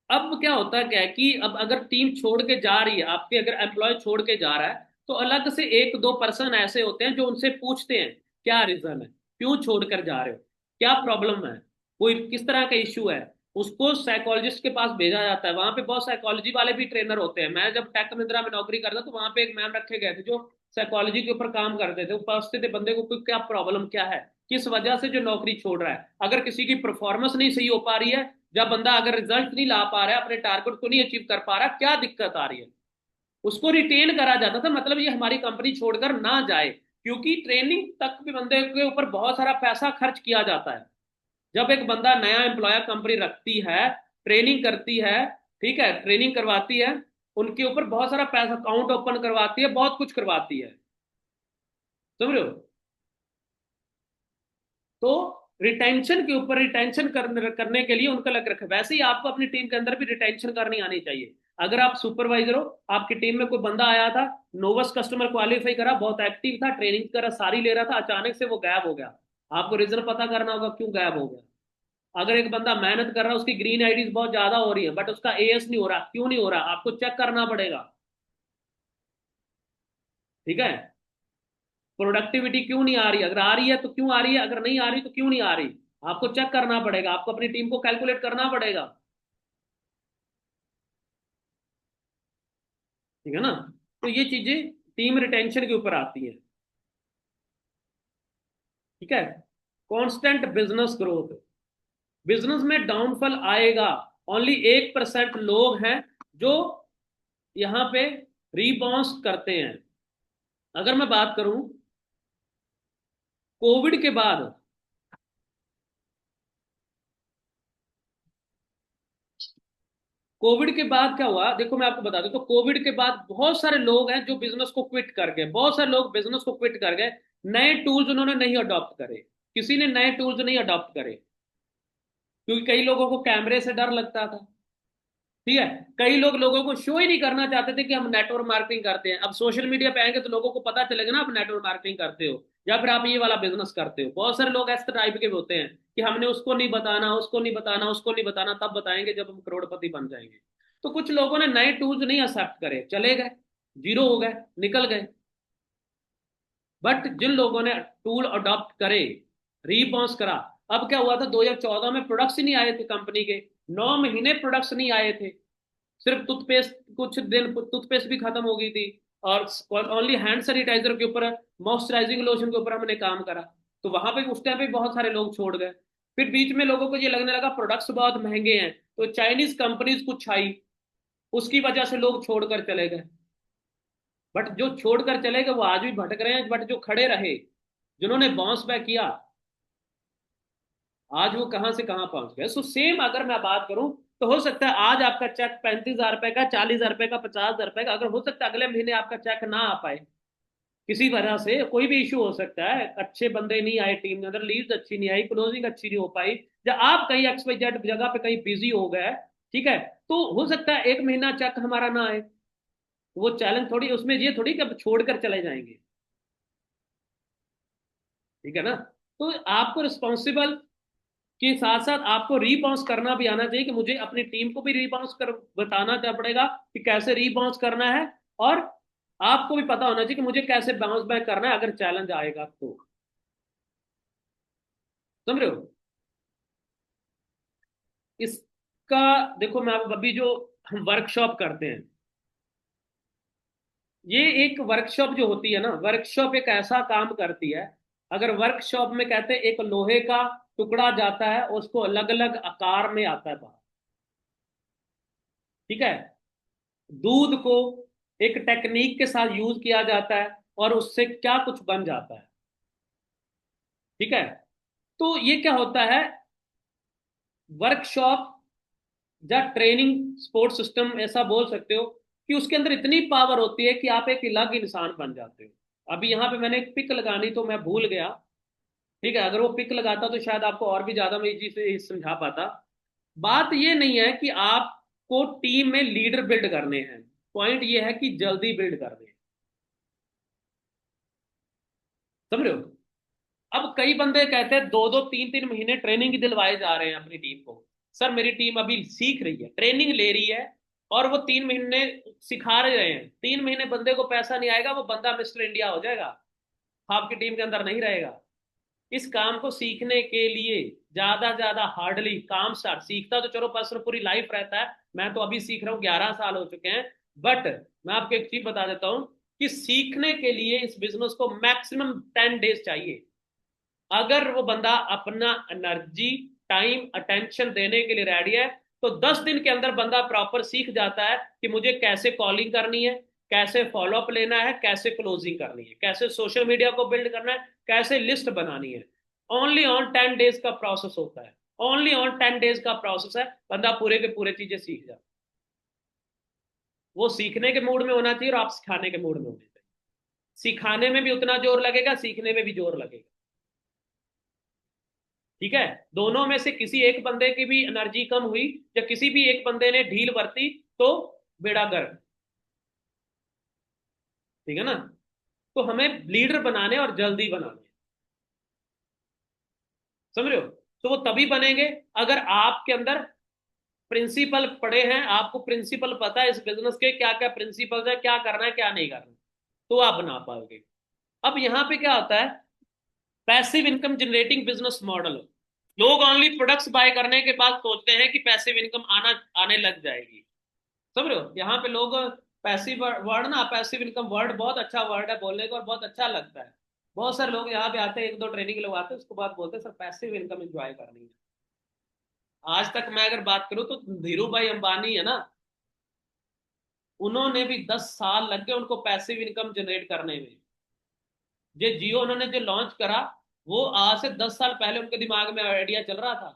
अब क्या होता है, क्या है कि अब अगर टीम छोड़ के जा रही है, आपके अगर एम्प्लॉय छोड़ के जा रहा है, तो अलग से एक दो पर्सन ऐसे होते हैं जो उनसे पूछते हैं क्या रीजन है, क्यों छोड़कर जा रहे हो, क्या प्रॉब्लम है, कोई किस तरह का इश्यू है। उसको साइकोलॉजिस्ट के पास भेजा जाता है। वहां पे बहुत साइकोलॉजी वाले भी ट्रेनर होते हैं। मैं जब टेक महिंद्रा में नौकरी करता तो वहां पे एक मैम रखे गए थे जो साइकोलॉजी के ऊपर काम करते थे। वो पूछते थे बंदे को कोई क्या प्रॉब्लम क्या है, किस वजह से जो नौकरी छोड़ रहा है। अगर किसी की परफॉर्मेंस नहीं सही हो पा रही है, जब बंदा अगर रिजल्ट नहीं ला पा रहा है, अपने टारगेट को नहीं अचीव कर पा रहा, क्या दिक्कत आ रही है, उसको रिटेन करा जाता था। मतलब ये हमारी कंपनी छोड़कर ना जाए, क्योंकि ट्रेनिंग तक भी बंदे के ऊपर बहुत सारा पैसा खर्च किया जाता है। जब एक बंदा नया एम्प्लॉयर कंपनी रखती है, ट्रेनिंग करती है, ठीक है, ट्रेनिंग करवाती है, उनके ऊपर बहुत सारा पैसा, अकाउंट ओपन करवाती है, बहुत कुछ करवाती है, समझ रहे हो। तो रिटेंशन के ऊपर, रिटेंशन करने के लिए उनका लग रखा है। वैसे ही आपको अपनी टीम के अंदर भी रिटेंशन करनी आनी चाहिए। अगर आप सुपरवाइजर हो, आपकी टीम में कोई बंदा आया था, नोवस कस्टमर क्वालिफाई करा, बहुत एक्टिव था, ट्रेनिंग करा, सारी ले रहा था, अचानक से वो गायब हो गया, आपको रीजन पता करना होगा क्यों गायब हो गया। अगर एक बंदा मेहनत कर रहा है, उसकी ग्रीन आईडीज बहुत ज्यादा हो रही है, बट उसका एएस नहीं हो रहा, क्यों नहीं हो रहा, आपको चेक करना पड़ेगा, ठीक है। प्रोडक्टिविटी क्यों नहीं आ रही, अगर आ रही है तो क्यों आ रही है, अगर नहीं आ रही तो क्यों नहीं आ रही, आपको चेक करना पड़ेगा, आपको अपनी टीम को कैलकुलेट करना पड़ेगा, ठीक है ना। तो ये चीजें टीम रिटेंशन के ऊपर आती है, ठीक है। कांस्टेंट बिजनेस ग्रोथ, बिजनेस में डाउनफॉल आएगा, ओनली 1% लोग हैं जो यहाँ पे रीबाउंस करते हैं। अगर मैं बात करूं कोविड के बाद, कोविड के बाद क्या हुआ, देखो मैं आपको बता दूं, तो कोविड के बाद बहुत सारे लोग हैं जो बिजनेस को क्विट कर गए, बहुत सारे लोग बिजनेस को क्विट कर गए। नए टूल्स उन्होंने नहीं अडॉप्ट करे, किसी ने नए टूल्स नहीं अडॉप्ट करे, क्योंकि कई लोगों को कैमरे से डर लगता था, ठीक है। कई लोग लोगों को शो ही नहीं करना चाहते थे कि हम नेटवर्क मार्केटिंग करते हैं। अब सोशल मीडिया पे आएंगे तो लोगों को पता चलेगा ना आप नेटवर्क मार्केटिंग करते हो या फिर आप ये वाला बिजनेस करते हो। बहुत सारे लोग ऐसे टाइप के भी होते हैं कि हमने उसको नहीं बताना, उसको नहीं बताना, उसको नहीं बताना, तब बताएंगे जब हम करोड़पति बन जाएंगे। तो कुछ लोगों ने नए टूल्स नहीं एक्सेप्ट करे, चले गए, जीरो हो गए, निकल गए। बट जिन लोगों ने टूल अडॉप्ट करे, रीबाउंस करा, अब क्या हुआ था 2014 में प्रोडक्ट्स ही नहीं आए थे कंपनी के, 9 महीने प्रोडक्ट्स नहीं आए थे, सिर्फ टूथपेस्ट, कुछ दिन टूथपेस्ट भी खत्म हो गई थी, और ओनली हैंड सैनिटाइजर के ऊपर, मॉइस्चराइजिंग लोशन के ऊपर हमने काम करा। तो वहां पे उस टाइम पे बहुत सारे लोग छोड़ गए। फिर बीच में लोगों को ये लगने लगा प्रोडक्ट्स बहुत महंगे हैं, तो चाइनीज कंपनीज कुछ आई, उसकी वजह से लोग छोड़कर चले गए। बट जो छोड़कर चले गए वो आज भी भटक रहे हैं, बट जो खड़े रहे, जिन्होंने बाउंस बैक किया, आज वो कहां से कहां पहुंच गए। सो सेम अगर मैं बात करूं, तो हो सकता है आज आपका चेक 35,000 रुपए का, 40,000 रुपए का, 50,000 रुपए का, अगर हो सकता है अगले महीने आपका चेक ना आ पाए, किसी वजह से कोई भी इशू हो सकता है, अच्छे बंदे नहीं आए टीम के अंदर, लीड्स अच्छी नहीं आई, क्लोजिंग अच्छी नहीं हो पाई, या आप कहीं XYZ जगह पे कहीं बिजी हो गए, ठीक है, तो हो सकता है एक महीना चेक हमारा ना आए। वो चैलेंज थोड़ी, उसमें ये थोड़ी कि अब छोड़कर चले जाएंगे, ठीक है ना। तो आपको रिस्पॉन्सिबल के साथ साथ आपको रीबाउंस करना भी आना चाहिए, कि मुझे अपनी टीम को भी रीबाउंस कर बताना पड़ेगा कि कैसे रीबाउंस करना है, और आपको भी पता होना चाहिए कि मुझे कैसे बाउंस बैक करना है अगर चैलेंज आएगा तो, समझ रहे हो। इसका देखो, मैं अभी जो हम वर्कशॉप करते हैं, ये एक वर्कशॉप जो होती है ना, वर्कशॉप एक ऐसा काम करती है, अगर वर्कशॉप में कहते हैं एक लोहे का टुकड़ा जाता है, उसको अलग अलग आकार में आता है बाहर, ठीक है, दूध को एक टेक्निक के साथ यूज किया जाता है, और उससे क्या कुछ बन जाता है, ठीक है। तो ये क्या होता है, वर्कशॉप या ट्रेनिंग सपोर्ट सिस्टम ऐसा बोल सकते हो, कि उसके अंदर इतनी पावर होती है कि आप एक अलग इंसान बन जाते हो। अभी यहाँ पे मैंने एक पिक लगानी तो मैं भूल गया, ठीक है, अगर वो पिक लगाता तो शायद आपको और भी ज्यादा मैं ये चीज समझा पाता। बात ये नहीं है कि आपको टीम में लीडर बिल्ड करने हैं, पॉइंट ये है कि जल्दी बिल्ड करने हैं। समझ रहे हो? अब कई बंदे कहते हैं 2-2 3-3 महीने ट्रेनिंग दिलवाए जा रहे हैं अपनी टीम को। सर मेरी टीम अभी सीख रही है, ट्रेनिंग ले रही है, और वो 3 महीने सिखा रहे हैं, 3 महीने बंदे को पैसा नहीं आएगा, वो बंदा मिस्टर इंडिया हो जाएगा, आपकी टीम के अंदर नहीं रहेगा। इस काम को सीखने के लिए ज्यादा हार्डली काम स्टार्ट, सीखता तो चलो पर्सन पूरी लाइफ रहता है, मैं तो अभी सीख रहा हूँ, 11 साल हो चुके हैं। बट मैं आपको एक चीज बता देता हूँ कि सीखने के लिए इस बिजनेस को मैक्सिमम 10 डेज चाहिए। अगर वो बंदा अपना एनर्जी, टाइम, अटेंशन देने के लिए रेडी है, तो 10 दिन के अंदर बंदा प्रॉपर सीख जाता है कि मुझे कैसे कॉलिंग करनी है, कैसे फॉलोअप लेना है, कैसे क्लोजिंग करनी है, कैसे सोशल मीडिया को बिल्ड करना है, कैसे लिस्ट बनानी है। ओनली ऑन 10 डेज का प्रोसेस होता है, ओनली ऑन 10 डेज का प्रोसेस है, बंदा पूरे के पूरे चीजें सीख जाता है। वो सीखने के मूड में होना चाहिए और आप सिखाने के मूड में होने चाहिए। सिखाने में भी उतना जोर लगेगा, सीखने में भी जोर लगेगा। ठीक है, दोनों में से किसी एक बंदे की भी एनर्जी कम हुई या किसी भी एक बंदे ने ढील बरती तो बेड़ा गर्क। ठीक है ना? तो हमें लीडर बनाने और जल्दी बनाने, समझ रहे हो? तो वो तभी बनेंगे अगर आपके अंदर प्रिंसिपल पड़े हैं, आपको प्रिंसिपल पता है इस बिजनेस के क्या क्या प्रिंसिपल्स है, क्या करना है क्या नहीं करना, तो आप बना पाओगे। अब यहां पे क्या होता है, passive income generating business model. लोग ओनली प्रोडक्ट्स बाय करने के बाद सोचते हैं कि पैसिव इनकम आने लग जाएगी। समझ रहे हो? यहाँ पे लोग पैसिव वर्ड ना, पैसिव इनकम वर्ड बहुत अच्छा वर्ड है बोलने को और बहुत अच्छा लगता है। बहुत सारे लोग यहाँ पे आते हैं, 1-2 ट्रेनिंग लगवाते हैं, उसके बाद बोलते हैं सर पैसिव इनकम एंजॉय करनी है। आज तक मैं अगर बात करूँ तो धीरू भाई अंबानी है ना, उन्होंने भी 10 साल लग गए उनको पैसिव इनकम जनरेट करने में। जो जियो उन्होंने जो लॉन्च करा, वो आज से 10 साल पहले उनके दिमाग में आइडिया चल रहा था।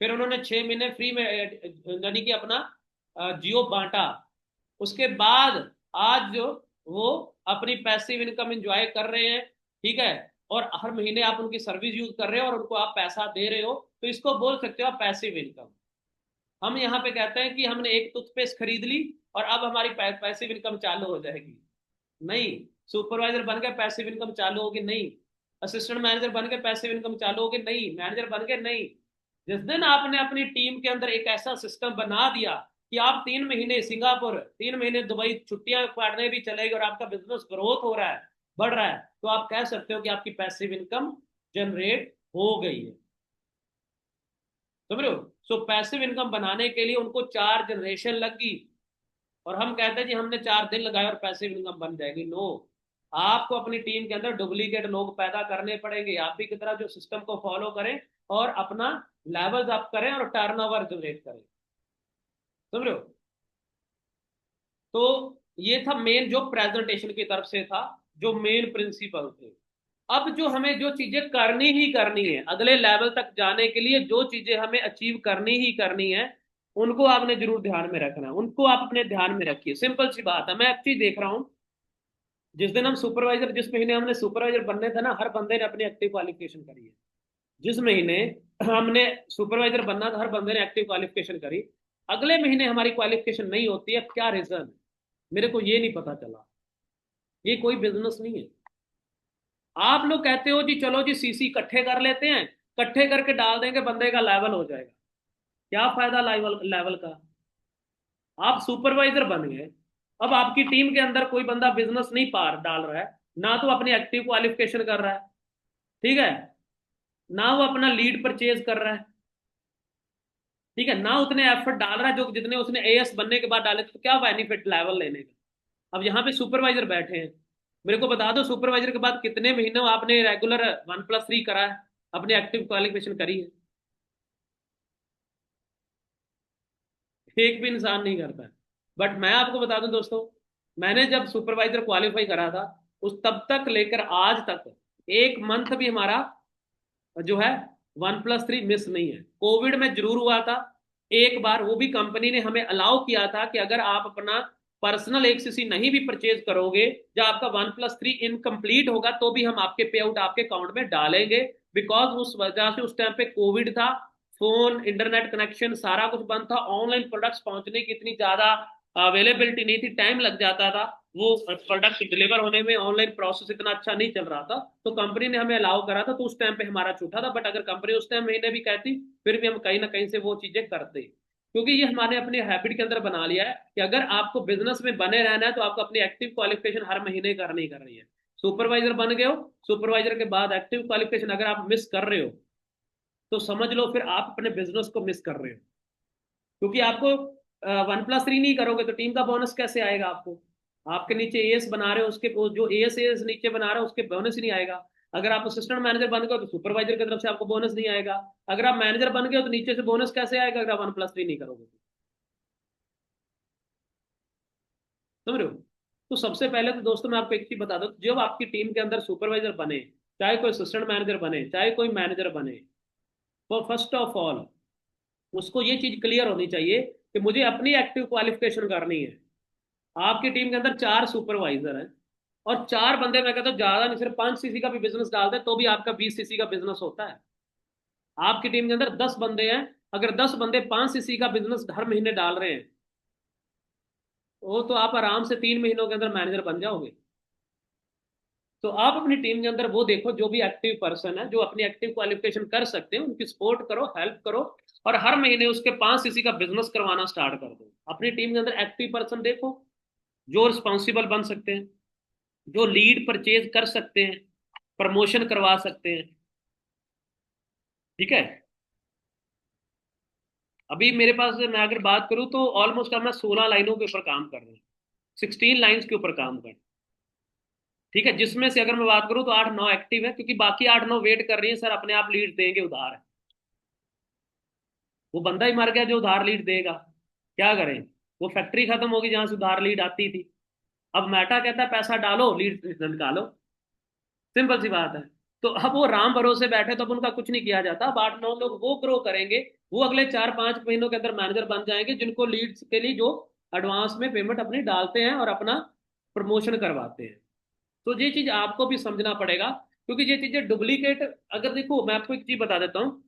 फिर उन्होंने 6 महीने फ्री में यानी कि अपना जियो बांटा। उसके बाद आज जो वो अपनी पैसिव इनकम एंजॉय कर रहे हैं। ठीक है, और हर महीने आप उनकी सर्विस यूज कर रहे हो और उनको आप पैसा दे रहे हो, तो इसको बोल सकते हो आप पैसिव इनकम। हम यहाँ पे कहते हैं कि हमने एक टूथपेस्ट खरीद ली और अब हमारी पैसिव इनकम चालू हो जाएगी। नहीं। सुपरवाइजर बन के पैसिव इनकम चालू होगी? नहीं। असिस्टेंट मैनेजर बन के पैसिव इनकम चालू होगी? नहीं। मैनेजर बन के? नहीं। जिस दिन आपने अपनी टीम के अंदर एक ऐसा सिस्टम बना दिया कि आप 3 महीने सिंगापुर, 3 महीने दुबई छुट्टियां काटने भी चलेगी और आपका बिजनेस ग्रोथ हो रहा है, बढ़ रहा है, तो आप कह सकते हो कि आपकी पैसिव इनकम जनरेट हो गई है। समझ रहे हो? सो पैसिव इनकम बनाने के लिए उनको 4 जनरेशन लगी, और हम कहते हैं जी हमने 4 दिन लगाए और पैसिव इनकम बन जाएगी। नो, आपको अपनी टीम के अंदर डुप्लीकेट लोग पैदा करने पड़ेंगे, आप भी की तरह जो सिस्टम को फॉलो करें और अपना लेवल्स अप करें और टर्नओवर जनरेट करें। समझ रहे हो? तो ये था मेन जो प्रेजेंटेशन की तरफ से था, जो मेन प्रिंसिपल थे। अब जो हमें जो चीजें करनी ही करनी है अगले लेवल तक जाने के लिए, जो चीजें हमें अचीव करनी ही करनी है, उनको आपने जरूर ध्यान में रखना है, उनको आप अपने ध्यान में रखिए। सिंपल सी बात है, मैं एक्चुअली देख रहा हूं, जिस दिन हम सुपरवाइजर, जिस महीने हमने सुपरवाइजर बनने थे ना, हर बंदे ने अपनी एक्टिव क्वालिफिकेशन करी है। जिस महीने हमने सुपरवाइजर बनना था, हर बंदे ने एक्टिव क्वालिफिकेशन करी। अगले महीने हमारी क्वालिफिकेशन नहीं होती है, क्या रीजन है मेरे को ये नहीं पता चला। ये कोई बिजनेस नहीं है। आप लोग कहते हो जी चलो जी सीसी इकट्ठे कर लेते हैं, इकट्ठे करके डाल देंगे बंदे का लेवल हो जाएगा। क्या फायदा लेवल लेवल का? आप सुपरवाइजर बन गए, अब आपकी टीम के अंदर कोई बंदा बिजनेस नहीं पार डाल रहा है, ना तो अपनी एक्टिव क्वालिफिकेशन कर रहा है, ठीक है, ना वो अपना लीड परचेज कर रहा है, ठीक है, ना उतने एफर्ट डाल रहा है जो जितने उसने एएस बनने के बाद डाले, तो क्या बेनिफिट लेवल लेने का? अब यहाँ पे सुपरवाइजर बैठे हैं, मेरे को बता दो सुपरवाइजर के बाद कितने महीनों आपने रेगुलर 1+3 करा है, अपनी एक्टिव क्वालिफिकेशन करी है? एक भी इंसान नहीं करता है। बट मैं आपको बता दूं दोस्तों, मैंने जब सुपरवाइजर क्वालिफाई करा था, उस तब तक लेकर आज तक एक मंथ भी हमारा जो है 1+3 मिस नहीं है। कोविड में जरूर हुआ था एक बार, वो भी कंपनी ने हमें अलाउ किया था कि अगर आप अपना पर्सनल एक सीसी नहीं भी परचेज करोगे, जब आपका 1+3 इनकम्प्लीट होगा तो भी हम आपके पे आउट आपके अकाउंट में डालेंगे, बिकॉज उस वजह से उस टाइम पे कोविड था, फोन इंटरनेट कनेक्शन सारा कुछ बंद था, ऑनलाइन प्रोडक्ट्स पहुंचने की इतनी ज्यादा अवेलेबिलिटी नहीं थी, टाइम लग जाता था, वो प्रोडक्ट डिलीवर होने में ऑनलाइन प्रोसेस इतना अच्छा नहीं चल रहा था, तो कंपनी ने हमें अलाउ करा था, तो उस टाइम पे हमारा छूटा था। बट अगर कंपनी उस टाइम महीने भी कहती, फिर भी हम कहीं ना कहीं से वो चीजें करते, क्योंकि ये हमारे अपने हैबिट के अंदर बना लिया है कि अगर आपको बिजनेस में बने रहना है तो आपको अपनी एक्टिव क्वालिफिकेशन हर महीने करनी ही करनी है। सुपरवाइजर बन गए हो, सुपरवाइजर के बाद एक्टिव क्वालिफिकेशन अगर आप मिस कर रहे हो तो समझ लो फिर आप अपने बिजनेस को मिस कर रहे हो, क्योंकि आपको 1+3 नहीं करोगे तो टीम का बोनस कैसे आएगा आपको? आपके नीचे एएस बना रहे हो, उसके जो एएस एएस नीचे बना रहे हो उसके बोनस ही नहीं आएगा। अगर आप असिस्टेंट मैनेजर बन गए तो सुपरवाइजर की तरफ से आपको बोनस नहीं आएगा। अगर आप मैनेजर बन गए तो नीचे से बोनस कैसे आएगा अगर आप 1+3 नहीं करोगे? समझ रहे हो? तो सबसे पहले तो दोस्तों मैं आपको एक चीज बता दूं, जब आपकी टीम के अंदर सुपरवाइजर बने, चाहे कोई असिस्टेंट मैनेजर बने, चाहे कोई मैनेजर बने, तो फर्स्ट ऑफ ऑल उसको ये चीज क्लियर होनी चाहिए कि मुझे अपनी एक्टिव क्वालिफिकेशन करनी है। आपकी टीम के अंदर 4 सुपरवाइजर हैं और 4 बंदे, मैं कहता हूँ ज्यादा नहीं, सिर्फ 5 सीसी का भी बिजनेस डाल दे तो भी आपका 20 सीसी का बिजनेस होता है। आपकी टीम के अंदर 10 बंदे हैं, अगर 10 बंदे 5 सीसी का बिजनेस हर महीने डाल रहे हैं, वो तो आप आराम से 3 महीनों के अंदर मैनेजर बन जाओगे। तो आप अपनी टीम के अंदर वो देखो जो भी एक्टिव पर्सन है, जो अपनी एक्टिव क्वालिफिकेशन कर सकते हैं, उनकी सपोर्ट करो, हेल्प करो, और हर महीने उसके 5 सीसी का बिजनेस करवाना स्टार्ट कर दो। अपनी टीम के अंदर एक्टिव पर्सन देखो जो रिस्पॉन्सिबल बन सकते हैं, जो लीड परचेज कर सकते हैं, प्रमोशन करवा सकते हैं। ठीक है? अभी मेरे पास मैं अगर बात करूं तो ऑलमोस्ट अब मैं 16 लाइनों के ऊपर काम कर रहा हूँ, 16 लाइन्स के ऊपर काम कर। ठीक है? जिसमें से अगर मैं बात करूं तो 8-9 एक्टिव है, क्योंकि बाकी 8-9 वेट कर रही है, सर अपने आप लीड देंगे उधार। वो बंदा ही मर गया जो उधार लीड देगा, क्या करें? वो फैक्ट्री खत्म होगी जहां से उधार लीड आती थी। अब मेटा कहता है पैसा डालो लीड निकालो, सिंपल सी बात है। तो अब वो राम भरोसे बैठे तो अब उनका कुछ नहीं किया जाता। अब 8-9 लोग वो ग्रो करेंगे, वो अगले 4-5 महीनों के अंदर मैनेजर बन जाएंगे, जिनको लीड्स के लिए जो एडवांस में पेमेंट अपनी डालते हैं और अपना प्रमोशन करवाते हैं। तो ये चीज आपको भी समझना पड़ेगा, क्योंकि ये चीजें डुप्लीकेट, अगर देखो मैं आपको एक चीज बता देता हूँ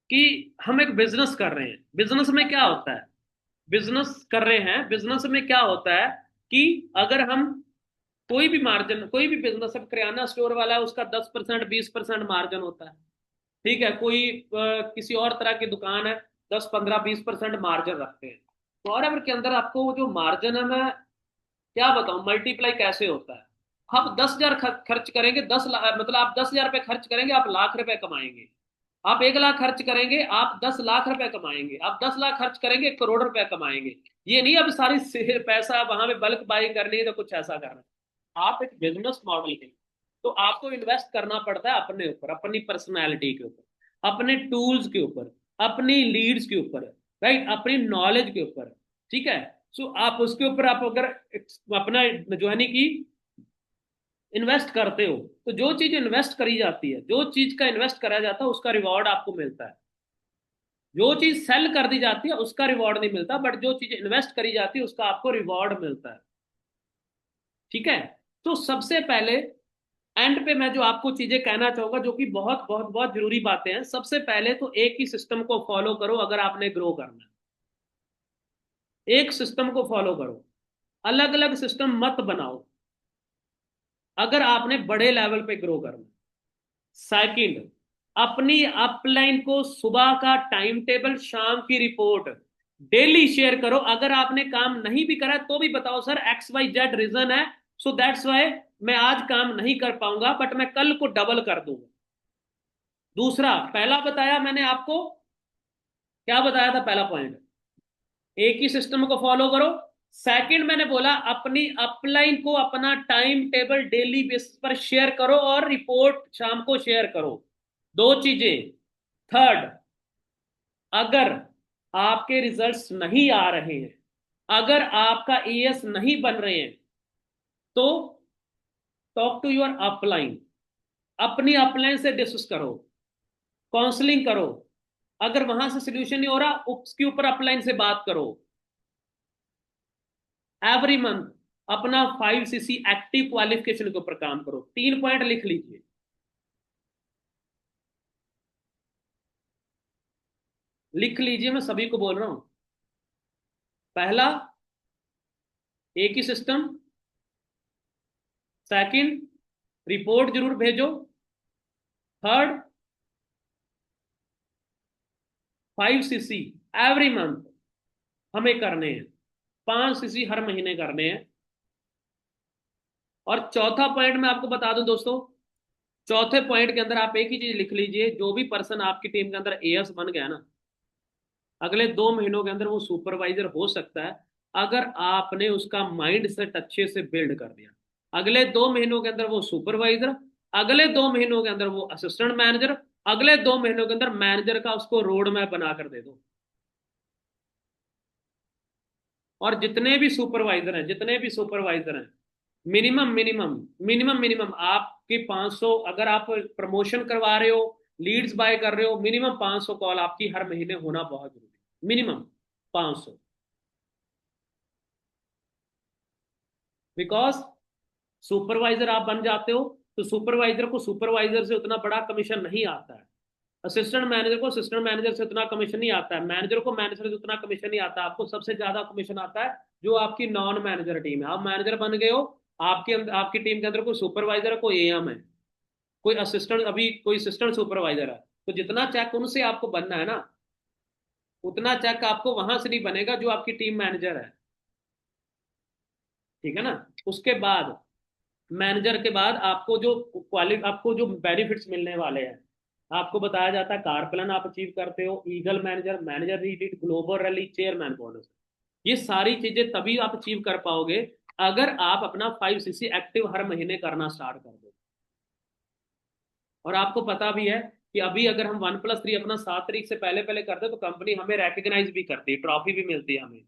कि हम एक बिजनेस कर रहे हैं, बिजनेस में क्या होता है, बिजनेस कर रहे हैं, बिजनेस में क्या होता है कि अगर हम कोई भी मार्जिन, कोई भी बिजनेस, अब किराना स्टोर वाला है उसका 10% 20% मार्जिन होता है। ठीक है? कोई किसी और तरह की दुकान है, 10-15-20% मार्जिन रखते हैं। फॉरएवर के अंदर आपको वो जो मार्जिन है, मैं क्या बताऊं मल्टीप्लाई कैसे होता है। आप 10,000 खर्च करेंगे, 10 लाख, मतलब आप 10,000 रुपये खर्च करेंगे आप लाख रुपए कमाएंगे। आप 1 लाख खर्च करेंगे आप 10 लाख रुपए कमाएंगे। आप 10 लाख खर्च करेंगे 1 करोड़ रुपए कमाएंगे। ये नहीं अब सारी पैसा वहां पे बल्क बाई करनी है तो कुछ ऐसा करना है। आप एक बिजनेस मॉडल के, तो आपको इन्वेस्ट करना पड़ता है अपने ऊपर, अपनी पर्सनैलिटी के ऊपर, अपने टूल्स के ऊपर, अपनी लीड्स के ऊपर, राइट, अपनी नॉलेज के ऊपर। ठीक है? सो आप उसके ऊपर आप अगर अपना जो है नहीं कि इन्वेस्ट करते हो, तो जो चीज इन्वेस्ट करी जाती है, जो चीज का इन्वेस्ट करा जाता है उसका रिवॉर्ड आपको मिलता है। जो चीज सेल कर दी जाती है उसका रिवॉर्ड नहीं मिलता, बट जो चीज इन्वेस्ट करी जाती है उसका आपको रिवॉर्ड मिलता है। ठीक है? तो सबसे पहले एंड पे मैं जो आपको चीजें कहना चाहूंगा, जो कि बहुत बहुत बहुत जरूरी बातें हैं, सबसे पहले तो एक ही सिस्टम को फॉलो करो। अगर आपने ग्रो करना है, एक सिस्टम को फॉलो करो, अलग अलग सिस्टम मत बनाओ अगर आपने बड़े लेवल पे ग्रो करना। सेकंड, अपनी अपलाइन को सुबह का टाइम टेबल, शाम की रिपोर्ट डेली शेयर करो। अगर आपने काम नहीं भी करा तो भी बताओ सर XYZ रीजन है, सो दैट्स वाई मैं आज काम नहीं कर पाऊंगा, बट मैं कल को डबल कर दूंगा। दूसरा, पहला बताया मैंने आपको, क्या बताया था पहला पॉइंट? एक ही सिस्टम को फॉलो करो। सेकंड मैंने बोला अपनी अपलाइन को अपना टाइम टेबल डेली बेसिस पर शेयर करो और रिपोर्ट शाम को शेयर करो। 2 चीजें। थर्ड, अगर आपके रिजल्ट्स नहीं आ रहे हैं, अगर आपका एएस नहीं बन रहे हैं, तो टॉक टू योर अपलाइन, अपनी अपलाइन से डिस्कस करो, काउंसलिंग करो। अगर वहां से सोल्यूशन नहीं हो रहा, उसके ऊपर अपलाइन से बात करो। एवरी मंथ अपना 5cc एक्टिव क्वालिफिकेशन के ऊपर काम करो। 3 पॉइंट लिख लीजिए। लिख लीजिए, मैं सभी को बोल रहा हूं। पहला, एक ही सिस्टम। सेकंड, रिपोर्ट जरूर भेजो। थर्ड, 5cc एवरी मंथ हमें करने हैं। 5cc हर महीने करने हैं। और चौथा पॉइंट मैं आपको बता दूं दोस्तों, चौथे पॉइंट के अंदर आप एक ही चीज लिख लीजिए, जो भी पर्सन आपकी टीम के अंदर एएस बन गया ना, अगले 2 महीनों के अंदर वो सुपरवाइजर हो सकता है, अगर आपने उसका माइंड सेट अच्छे से बिल्ड कर दिया। अगले 2 महीनों के अंदर वो सुपरवाइजर, अगले 2 महीनों के अंदर वो असिस्टेंट मैनेजर, अगले 2 महीनों के अंदर मैनेजर का उसको रोड मैप बनाकर दे दो। और जितने भी सुपरवाइजर हैं, मिनिमम मिनिमम मिनिमम मिनिमम आपके 500, अगर आप प्रमोशन करवा रहे हो, लीड्स बाय कर रहे हो, मिनिमम 500 कॉल आपकी हर महीने होना बहुत जरूरी है। मिनिमम 500। बिकॉज सुपरवाइजर आप बन जाते हो, तो सुपरवाइजर को सुपरवाइजर से उतना बड़ा कमीशन नहीं आता है। असिस्टेंट मैनेजर को असिस्टेंट मैनेजर से उतना कमीशन नहीं आता है। मैनेजर को मैनेजर से उतना कमीशन नहीं आता। आपको सबसे ज्यादा कमीशन आता है जो आपकी नॉन मैनेजर टीम है। आप मैनेजर बन गए हो, आपकी टीम के अंदर कोई सुपरवाइजर है, कोई एएम है, कोई असिस्टेंट, अभी कोई असिस्टेंट सुपरवाइजर है, तो जितना चेक उनसे आपको बनना है ना, उतना चेक आपको वहां से नहीं बनेगा जो आपकी टीम मैनेजर है। ठीक है ना। उसके बाद, मैनेजर के बाद आपको जो बेनिफिट्स मिलने वाले हैं, आपको बताया जाता है कार प्लान आप अचीव करते हो, ईगल मैनेजर, मैनेजर रीडीड, ग्लोबल रैली, चेयरमैन बोनस। ये सारी चीजें तभी आप अचीव कर पाओगे अगर आप अपना 5cc एक्टिव हर महीने करना स्टार्ट कर दो। और आपको पता भी है कि अभी अगर हम 1+3 अपना 7 तारीख से पहले पहले करते तो कंपनी हमें रिकग्नाइज भी करती है, ट्रॉफी भी मिलती है हमें।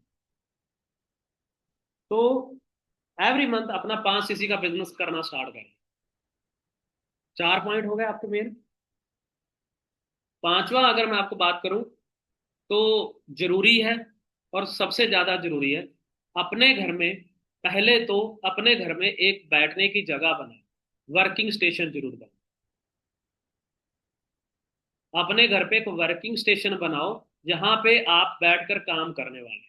तो एवरी मंथ अपना 5cc का बिजनेस करना स्टार्ट करें। 4 पॉइंट हो गए आपके मेन। पांचवा अगर मैं आपको बात करूं, तो जरूरी है और सबसे ज्यादा जरूरी है, अपने घर में, पहले तो अपने घर में एक बैठने की जगह बनाए, वर्किंग स्टेशन जरूर बनाए। अपने घर पे एक वर्किंग स्टेशन बनाओ जहां पे आप बैठकर काम करने वाले।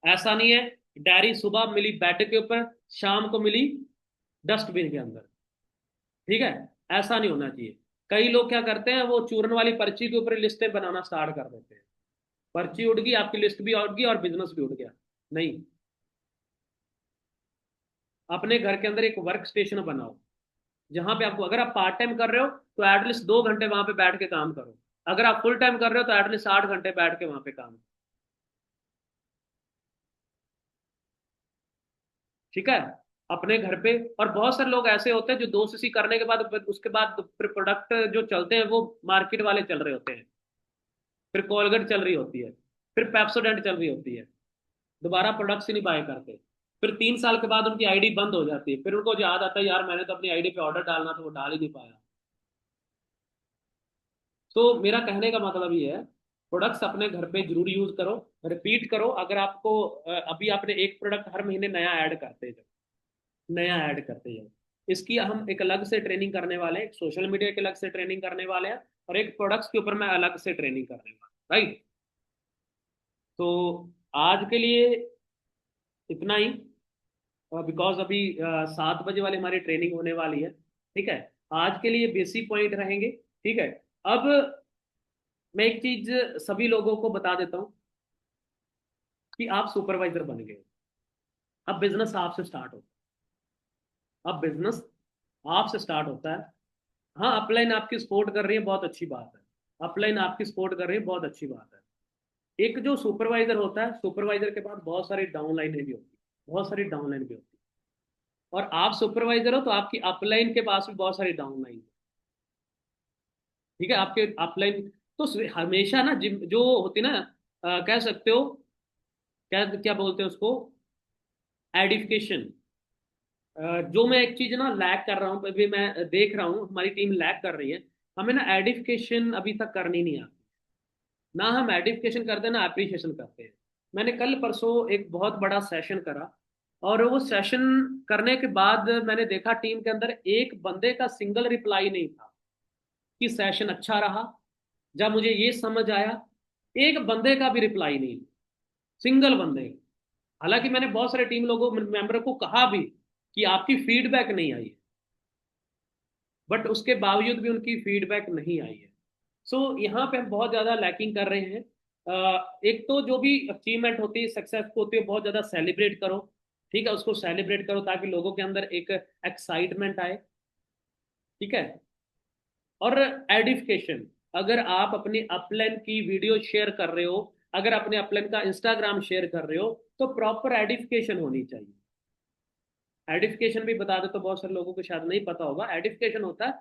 ऐसा नहीं है डायरी सुबह मिली बेड के ऊपर, शाम को मिली डस्टबिन के अंदर। ठीक है, ऐसा नहीं होना चाहिए। कई लोग क्या करते हैं, वो चूरन वाली पर्ची के ऊपर लिस्टें बनाना स्टार्ट कर देते हैं। पर्ची उड़ गई, आपकी लिस्ट भी उड़ गई और बिजनेस भी उड़ गया। नहीं, अपने घर के अंदर एक वर्क स्टेशन बनाओ जहां पे आपको, अगर आप पार्ट टाइम कर रहे हो तो एटलीस्ट 2 घंटे वहां पे बैठ के काम करो। अगर आप फुल टाइम कर रहे हो तो एटलीस्ट 8 घंटे बैठ के वहां पे काम। ठीक है, अपने घर पे। और बहुत सारे लोग ऐसे होते हैं जो 2cc करने के बाद, उसके बाद फिर प्रोडक्ट जो चलते हैं वो मार्केट वाले चल रहे होते हैं। फिर कोलगेट चल रही होती है, फिर पेप्सोडेंट चल रही होती है। दोबारा प्रोडक्ट्स ही नहीं बाय करते। फिर 3 साल के बाद उनकी आईडी बंद हो जाती है। फिर उनको याद आता है, यार मैंने तो अपनी आईडी पे ऑर्डर डालना था, वो डाल ही नहीं पाया। तो मेरा कहने का मतलब ये है, प्रोडक्ट्स अपने घर पे जरूर यूज करो, रिपीट करो। अगर आपको अभी आपने एक प्रोडक्ट हर महीने नया ऐड करते जाओ, नया ऐड करते जाओ। इसकी हम एक अलग से ट्रेनिंग करने वाले हैं, एक सोशल मीडिया के अलग से ट्रेनिंग करने वाले हैं, और एक प्रोडक्ट्स के ऊपर मैं अलग से ट्रेनिंग करने वाला, राइट। तो आज के लिए इतना ही, बिकॉज अभी 7 बजे वाली हमारी ट्रेनिंग होने वाली है। ठीक है, आज के लिए बेसिक पॉइंट रहेंगे। ठीक है, अब मैं एक चीज सभी लोगों को बता देता हूँ कि आप सुपरवाइजर बन गए। अब बिजनेस आपसे स्टार्ट होता है। अब बिजनेस आपसे स्टार्ट होता है। हाँ, अपलाइन आपकी सपोर्ट कर रही है, बहुत अच्छी बात है। अपलाइन आपकी सपोर्ट कर रही है, बहुत अच्छी बात है। एक जो सुपरवाइजर होता है, सुपरवाइजर के पास बहुत सारी डाउनलाइनें भी होती है, बहुत सारी डाउनलाइन भी होती है। और आप सुपरवाइजर हो तो आपकी अपलाइन के पास भी बहुत सारी डाउनलाइन है। ठीक है, आपके अपलाइन, तो हमेशा ना जिम जो होती ना, कह सकते हो, क्या क्या बोलते हैं उसको, एडिफिकेशन। जो मैं एक चीज ना लैग कर रहा हूँ, अभी मैं देख रहा हूँ हमारी टीम लैग कर रही है। हमें ना एडिफिकेशन अभी तक करनी नहीं आती। ना हम एडिफिकेशन करते हैं, ना एप्रिशिएशन करते हैं। मैंने कल परसों एक बहुत बड़ा सेशन करा, और वो सेशन करने के बाद मैंने देखा टीम के अंदर एक बंदे का सिंगल रिप्लाई नहीं था कि सेशन अच्छा रहा। जब मुझे ये समझ आया, एक बंदे का भी रिप्लाई नहीं, सिंगल बंदे। हालांकि मैंने बहुत सारे टीम लोगों मेंबर को कहा भी कि आपकी फीडबैक नहीं आई है, बट उसके बावजूद भी उनकी फीडबैक नहीं आई है। सो यहाँ पे हम बहुत ज़्यादा लैकिंग कर रहे हैं। एक तो जो भी अचीवमेंट होती है, सक्सेस होती है, बहुत ज़्यादा सेलिब्रेट करो। ठीक है, उसको सेलिब्रेट करो ताकि लोगों के अंदर एक एक्साइटमेंट आए। ठीक है। और एडिफिकेशन, अगर आप अपनी अपलाइन की वीडियो शेयर कर रहे हो, अगर अपने अपलाइन का इंस्टाग्राम शेयर कर रहे हो, तो प्रॉपर एडिफिकेशन होनी चाहिए। एडिफिकेशन भी बता दे तो बहुत सारे लोगों को शायद नहीं पता होगा। एडिफिकेशन होता है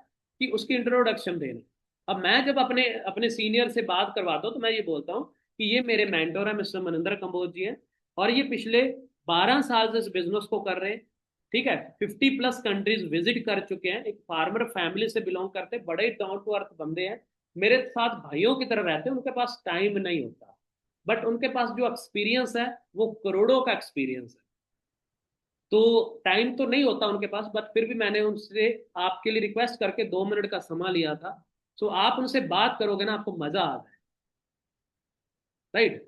कि उसकी इंट्रोडक्शन देना। अब मैं जब अपने अपने सीनियर से बात करवाता हूँ तो मैं ये बोलता हूँ कि ये मेरे मेंटोर है, मिस्टर मनिंदर कंबोज जी हैं, और ये पिछले 12 साल से इस बिजनेस को कर रहे हैं। ठीक है, 50+ कंट्रीज विजिट कर चुके हैं, एक फार्मर फैमिली से बिलोंग करते हैं, बड़े डाउन टू अर्थ बंदे हैं, मेरे साथ भाइयों की तरह रहते हैं। उनके पास टाइम नहीं होता, बट उनके पास जो एक्सपीरियंस है वो करोड़ों का एक्सपीरियंस है। तो टाइम तो नहीं होता उनके पास, बट फिर भी मैंने उनसे आपके लिए रिक्वेस्ट करके 2 मिनट का समय लिया था। सो आप उनसे बात करोगे ना, आपको मजा आ जाए। राइट।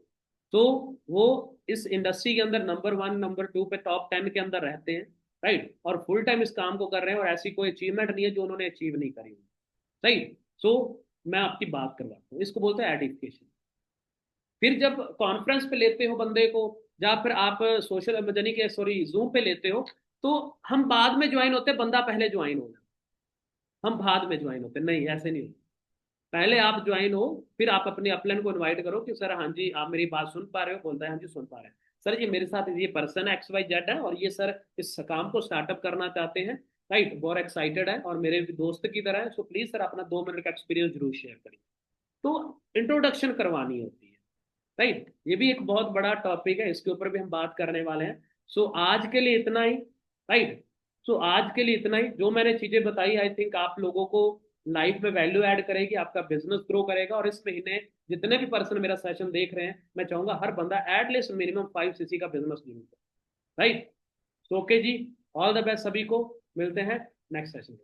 तो वो इस इंडस्ट्री के अंदर नंबर 1 नंबर 2 पे टॉप 10 के अंदर रहते हैं। राइट, और फुल टाइम इस काम को कर रहे हैं, और ऐसी कोई अचीवमेंट नहीं है जो उन्होंने अचीव नहीं करी। राइट। सो मैं आपकी बात करवाता हूँ, इसको बोलते हैं एडिफिकेशन। फिर जब कॉन्फ्रेंस पे लेते हो बंदे को, या फिर आप सोशल यानी कि सॉरी जूम पे लेते हो, तो हम बाद में ज्वाइन होते हैं, बंदा पहले ज्वाइन होगा, हम बाद में ज्वाइन होते हैं। नहीं, ऐसे नहीं होता। पहले आप ज्वाइन हो, फिर आप अपने अपलाइन को इनवाइट करो कि सर हाँ जी आप मेरी बात सुन पा रहे हो, बोलता है हाँ जी सुन पा रहे हैं सर, ये मेरे साथ ये पर्सन है XYZ है, और ये सर इस काम को स्टार्टअप करना चाहते हैं। राइट, बहुत एक्साइटेड है और मेरे भी दोस्त की तरह है। सो प्लीज सर अपना 2 मिनट का एक्सपीरियंस जरूर शेयर करिए। तो इंट्रोडक्शन करवानी होती है। राइट, ये भी एक बहुत बड़ा टॉपिक है, इसके ऊपर भी हम बात करने वाले हैं। सो आज के लिए इतना ही। राइट। सो आज के लिए इतना ही, जो मैंने चीजें बताई आई थिंक आप लोगों को लाइफ में वैल्यू ऐड करेगी, आपका बिजनेस ग्रो करेगा। और इस महीने जितने भी पर्सन मेरा सेशन देख रहे हैं, मैं चाहूंगा हर बंदा एटलीस्ट मिनिमम 5 CC का बिजनेस शुरू करे। राइट। सो ओके जी, ऑल द बेस्ट सभी को, मिलते हैं नेक्स्ट सेशन में।